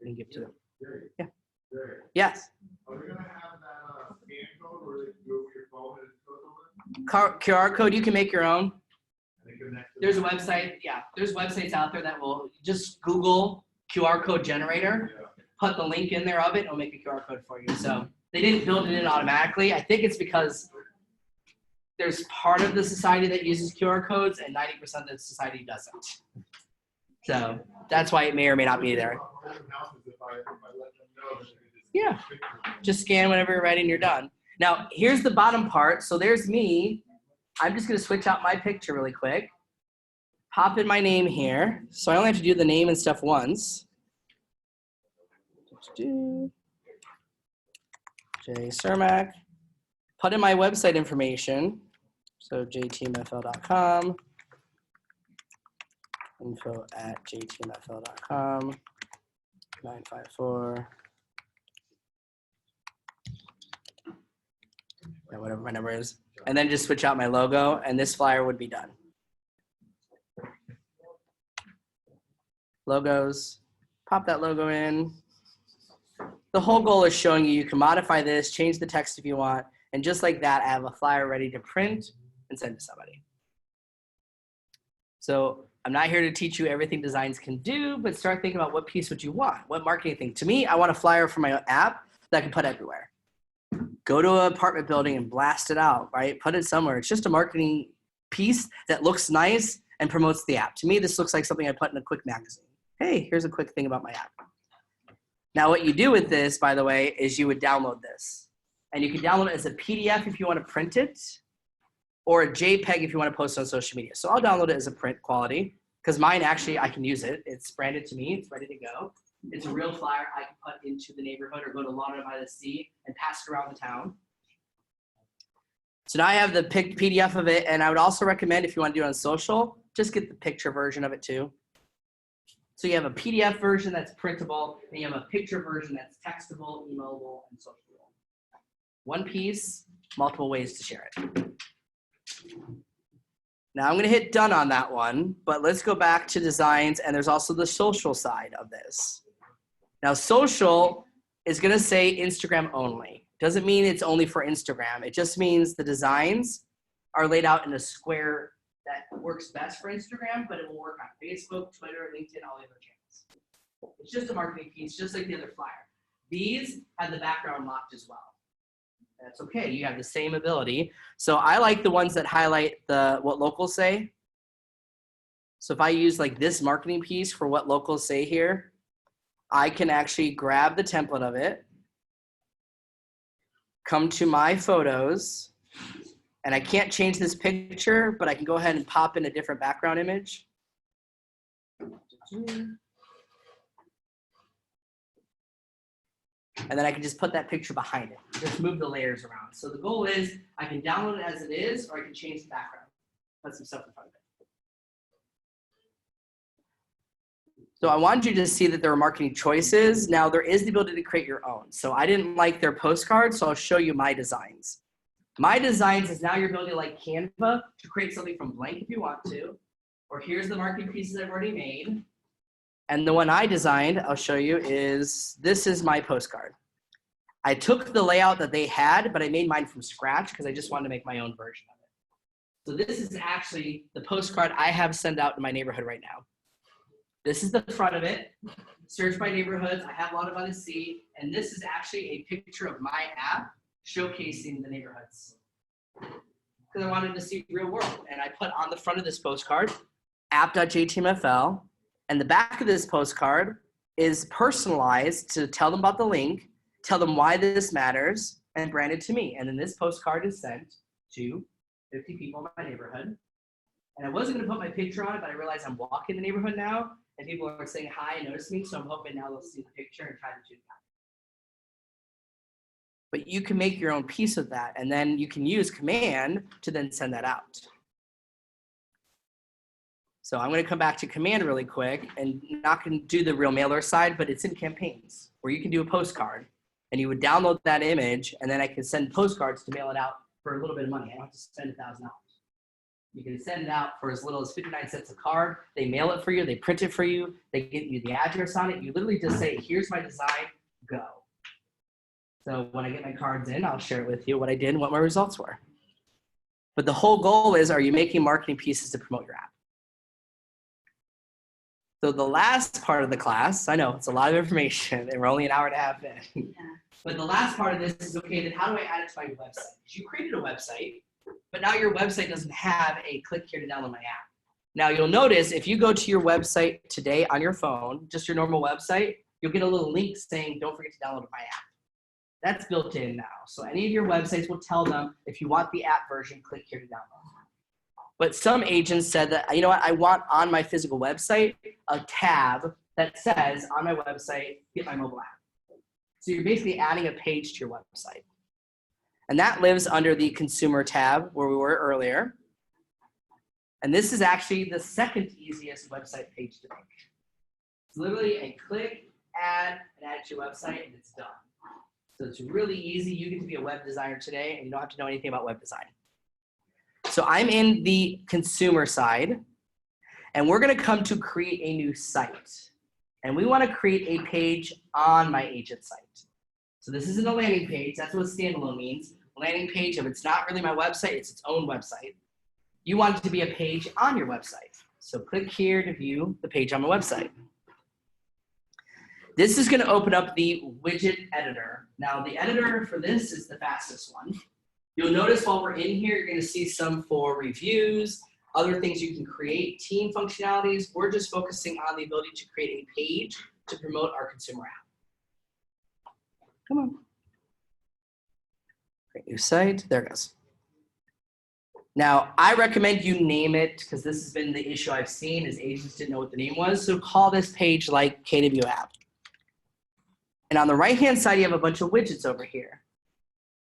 Speaker 3: And give to them. Yeah. Yes.
Speaker 10: Are we gonna have that scan code where they can go with your phone and it goes over?
Speaker 3: QR code, you can make your own.
Speaker 10: And they connect to
Speaker 3: There's a
Speaker 10: that?
Speaker 3: website, yeah, there's websites out there that will just Google QR code generator,
Speaker 10: Yeah.
Speaker 3: put the link in there of it, it'll make a QR code for you. So they didn't build it in automatically. I think it's because there's part of the society that uses QR codes and 90% of the society doesn't. So that's why it may or may not be there. Yeah, just scan whenever you're ready and you're done. Now, here's the bottom part. So there's me. I'm just gonna switch out my picture really quick. Pop in my name here. So I only have to do the name and stuff once. Jay Cermak. Put in my website information. So jtmfl.com. info@jtmfl.com. 954. Yeah, whatever my number is. And then just switch out my logo, and this flyer would be done. Logos, pop that logo in. The whole goal is showing you can modify this, change the text if you want, and just like that, I have a flyer ready to print and send to somebody. So I'm not here to teach you everything designs can do, but start thinking about what piece would you want? What marketing thing? To me, I want a flyer for my app that I can put everywhere. Go to an apartment building and blast it out, right? Put it somewhere. It's just a marketing piece that looks nice and promotes the app. To me, this looks like something I put in a quick magazine. Hey, here's a quick thing about my app. Now, what you do with this, by the way, is you would download this. And you can download it as a PDF if you want to print it, or a JPEG if you want to post it on social media. So I'll download it as a print quality, because mine actually, I can use it. It's branded to me. It's ready to go. It's a real flyer I can put into the neighborhood or go to Lauderdale by the Sea and pass it around the town. So now I have the PDF of it, and I would also recommend if you want to do it on social, just get the picture version of it too. So you have a PDF version that's printable, and you have a picture version that's textable, emailable, and sociable. One piece, multiple ways to share it. Now I'm going to hit done on that one, but let's go back to designs, and there's also the social side of this. Now social is going to say Instagram only. Doesn't mean it's only for Instagram. It just means the designs are laid out in a square that works best for Instagram, but it will work on Facebook, Twitter, LinkedIn, all the other channels. It's just a marketing piece, just like the other flyer. These have the background locked as well. That's okay, you have the same ability. So I like the ones that highlight what locals say. So if I use like this marketing piece for what locals say here, I can actually grab the template of it, come to my photos, and I can't change this picture, but I can go ahead and pop in a different background image. And then I can just put that picture behind it. Just move the layers around. So the goal is I can download it as it is, or I can change the background. Put some stuff in front of it. So I wanted you to see that there are marketing choices. Now there is the ability to create your own. So I didn't like their postcard, so I'll show you my designs. My designs is now your ability to like Canva to create something from blank if you want to. Or here's the marketing pieces I've already made. And the one I designed, I'll show you, this is my postcard. I took the layout that they had, but I made mine from scratch because I just wanted to make my own version of it. So this is actually the postcard I have sent out to my neighborhood right now. This is the front of it. Search by neighborhoods. I have Lauderdale by the Sea. And this is actually a picture of my app showcasing the neighborhoods. Because I wanted to see real world. And I put on the front of this postcard, app.jtmfl. And the back of this postcard is personalized to tell them about the link, tell them why this matters, and brand it to me. And then this postcard is sent to 50 people in my neighborhood. And I wasn't going to put my picture on it, but I realized I'm walking the neighborhood now, and people are saying hi and notice me, so I'm hoping now they'll see the picture and try to do that. But you can make your own piece of that, and then you can use command to then send that out. So I'm going to come back to command really quick and not going to do the real mailer side, but it's in campaigns where you can do a postcard and you would download that image and then I can send postcards to mail it out for a little bit of money. I don't have to spend $1,000. You can send it out for as little as 59 cents a card. They mail it for you. They print it for you. They give you the address on it. You literally just say, here's my design, go. So when I get my cards in, I'll share it with you what I did and what my results were. But the whole goal is, are you making marketing pieces to promote your app? So the last part of the class, I know it's a lot of information and we're only an hour and a half in. But the last part of this is, okay, then how do I add it to my website? Because you created a website, but now your website doesn't have a click here to download my app. Now you'll notice if you go to your website today on your phone, just your normal website, you'll get a little link saying, don't forget to download my app. That's built in now. So any of your websites will tell them, if you want the app version, click here to download. But some agents said that, you know what, I want on my physical website a tab that says on my website, get my mobile app. So you're basically adding a page to your website. And that lives under the consumer tab where we were earlier. And this is actually the second easiest website page to make. It's literally a click, add it to your website, and it's done. So it's really easy. You get to be a web designer today, and you don't have to know anything about web design. So I'm in the consumer side, and we're going to come to create a new site. And we want to create a page on my agent site. So this isn't a landing page. That's what standalone means. A landing page, if it's not really my website, it's its own website. You want it to be a page on your website. So click here to view the page on my website. This is going to open up the widget editor. Now, the editor for this is the fastest one. You'll notice while we're in here, you're going to see some for reviews, other things you can create, team functionalities. We're just focusing on the ability to create a page to promote our consumer app. Come on. Create new site. There it goes. Now, I recommend you name it because this has been the issue I've seen is agents didn't know what the name was. So call this page like KW app. And on the right-hand side, you have a bunch of widgets over here.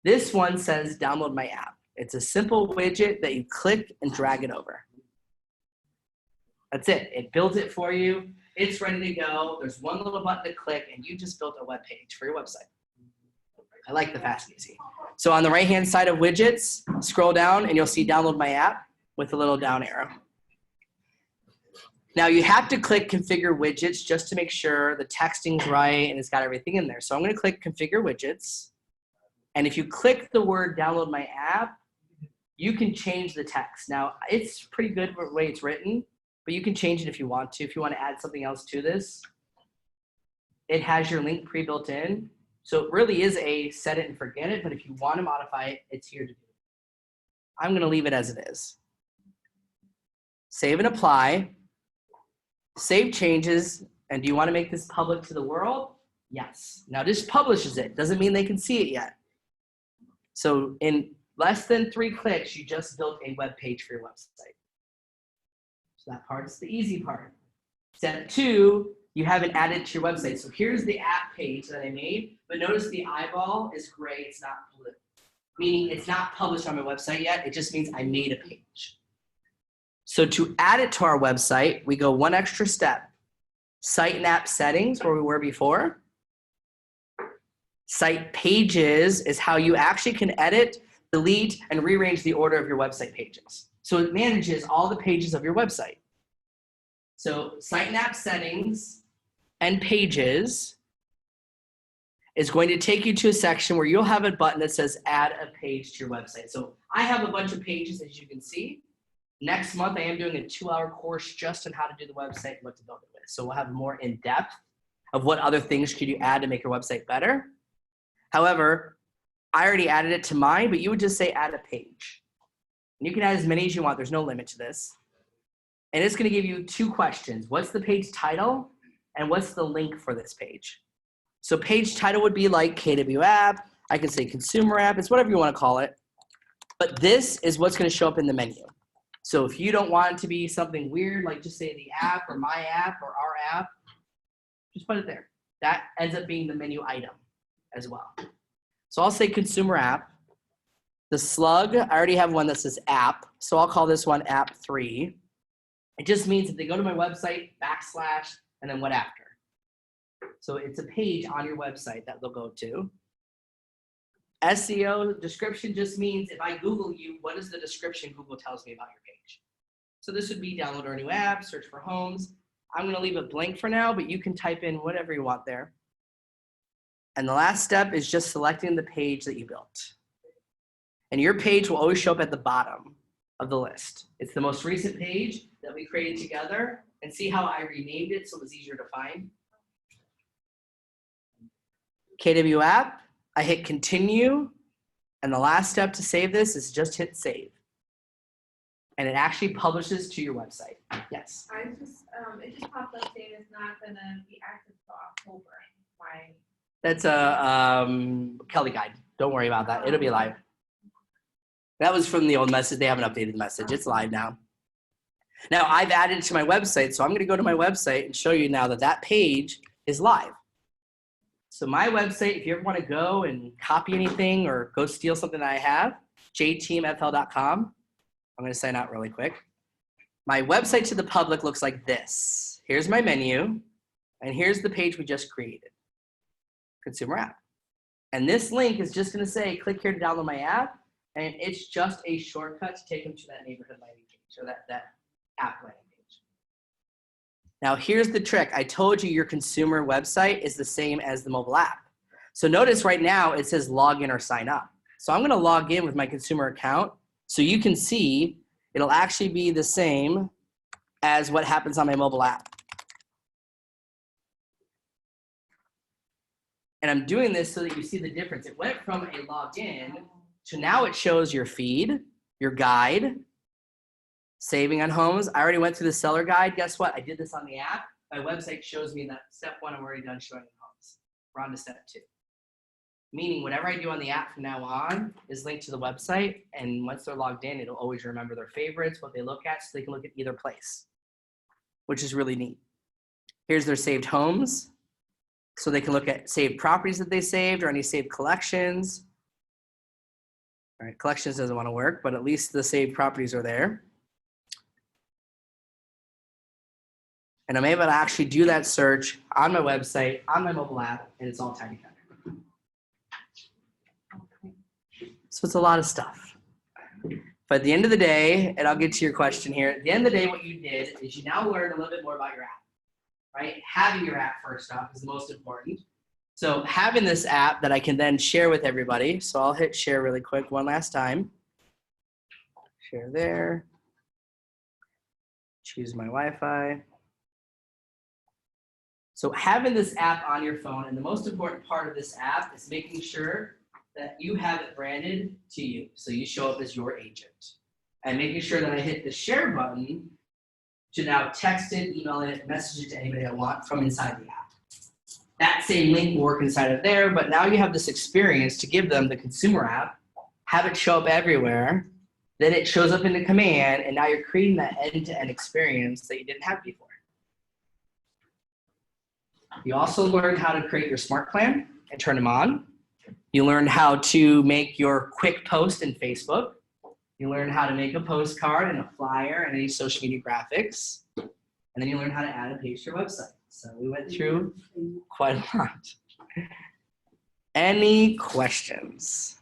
Speaker 3: This one says download my app. It's a simple widget that you click and drag it over. That's it. It builds it for you. It's ready to go. There's one little button to click, and you just built a web page for your website. I like the fast and easy. So on the right-hand side of widgets, scroll down, and you'll see download my app with a little down arrow. Now you have to click configure widgets just to make sure the texting's right and it's got everything in there. So I'm going to click configure widgets. And if you click the word download my app, you can change the text. Now it's pretty good the way it's written, but you can change it if you want to. If you want to add something else to this, it has your link pre-built in. So it really is a set it and forget it, but if you want to modify it, it's here to do. I'm going to leave it as it is. Save and apply. Save changes, and do you want to make this public to the world? Yes. Now this publishes it. Doesn't mean they can see it yet. So in less than 3 clicks, you just built a web page for your website. So that part's the easy part. Step 2, you haven't added to your website. So here's the app page that I made, but notice the eyeball is gray. It's not blue, meaning it's not published on my website yet. It just means I made a page. So to add it to our website, we go one extra step. Site and app settings, where we were before. Site pages is how you actually can edit, delete, and rearrange the order of your website pages. So it manages all the pages of your website. So site and app settings and pages is going to take you to a section where you'll have a button that says add a page to your website. So I have a bunch of pages, as you can see. Next month, I am doing a 2-hour course just on how to do the website and what to build it with. So we'll have more in depth of what other things could you add to make your website better. However, I already added it to mine, but you would just say add a page. And you can add as many as you want. There's no limit to this. And it's going to give you 2 questions. What's the page title? And what's the link for this page? So page title would be like KW app. I can say consumer app. It's whatever you want to call it. But this is what's going to show up in the menu. So if you don't want it to be something weird, like just say the app or my app or our app, just put it there. That ends up being the menu item as well. So I'll say consumer app. The slug, I already have one that says app. So I'll call this one app 3. It just means if they go to my website, / and then what after. So it's a page on your website that they'll go to. SEO description just means if I Google you, what is the description Google tells me about your page? So this would be download our new app, search for homes. I'm going to leave it blank for now, but you can type in whatever you want there. And the last step is just selecting the page that you built. And your page will always show up at the bottom of the list. It's the most recent page that we created together, and see how I renamed it so it was easier to find. KW app, I hit continue, and the last step to save this is just hit save. And it actually publishes to your website. Yes.
Speaker 7: I just, it just popped up saying it's not gonna be active till October. Why?
Speaker 3: That's a Kelly guide. Don't worry about that. It'll be live. That was from the old message. They haven't updated the message. It's live now. Now I've added it to my website, so I'm going to go to my website and show you now that that page is live. So my website, if you ever want to go and copy anything or go steal something that I have, jteamfl.com. I'm going to sign out really quick. My website to the public looks like this. Here's my menu, and here's the page we just created. Consumer app. And this link is just going to say, click here to download my app, and it's just a shortcut to take them to that neighborhood landing page, or that app landing page. Now here's the trick. I told you your consumer website is the same as the mobile app. So notice right now it says log in or sign up. So I'm going to log in with my consumer account so you can see it'll actually be the same as what happens on my mobile app. And I'm doing this so that you see the difference. It went from a login to now it shows your feed, your guide, saving on homes. I already went through the seller guide. Guess what? I did this on the app. My website shows me that step 1, I'm already done showing homes. We're on to step 2. Meaning whatever I do on the app from now on is linked to the website. And once they're logged in, it'll always remember their favorites, what they look at, so they can look at either place, which is really neat. Here's their saved homes. So they can look at saved properties that they saved or any saved collections. All right, collections doesn't want to work, but at least the saved properties are there. And I'm able to actually do that search on my website, on my mobile app, and it's all tied together. So it's a lot of stuff. But at the end of the day, and I'll get to your question here, at the end of the day, what you did is you now learned a little bit more about your app, right? Having your app first off is the most important. So having this app that I can then share with everybody. So I'll hit share really quick one last time. Share there. Choose my Wi-Fi. So having this app on your phone, and the most important part of this app is making sure that you have it branded to you. So you show up as your agent. And making sure that I hit the share button to now text it, email it, message it to anybody I want from inside the app. That same link will work inside of there, but now you have this experience to give them the consumer app, have it show up everywhere, then it shows up in the command, and now you're creating that end-to-end experience that you didn't have before. You also learned how to create your smart plan and turn them on. You learned how to make your quick post in Facebook. You learned how to make a postcard and a flyer and any social media graphics. And then you learned how to add a page to your website. So we went through quite a lot. Any questions?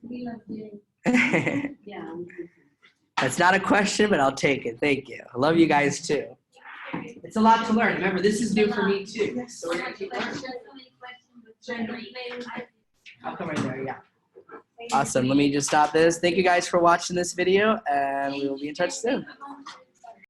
Speaker 7: We love you. Yeah.
Speaker 3: That's not a question, but I'll take it. Thank you. I love you guys too. It's a lot to learn. Remember, this is new for me too. So we're gonna keep learning. I'll come right there, yeah. Awesome. Let me just stop this. Thank you guys for watching this video, and we will be in touch soon.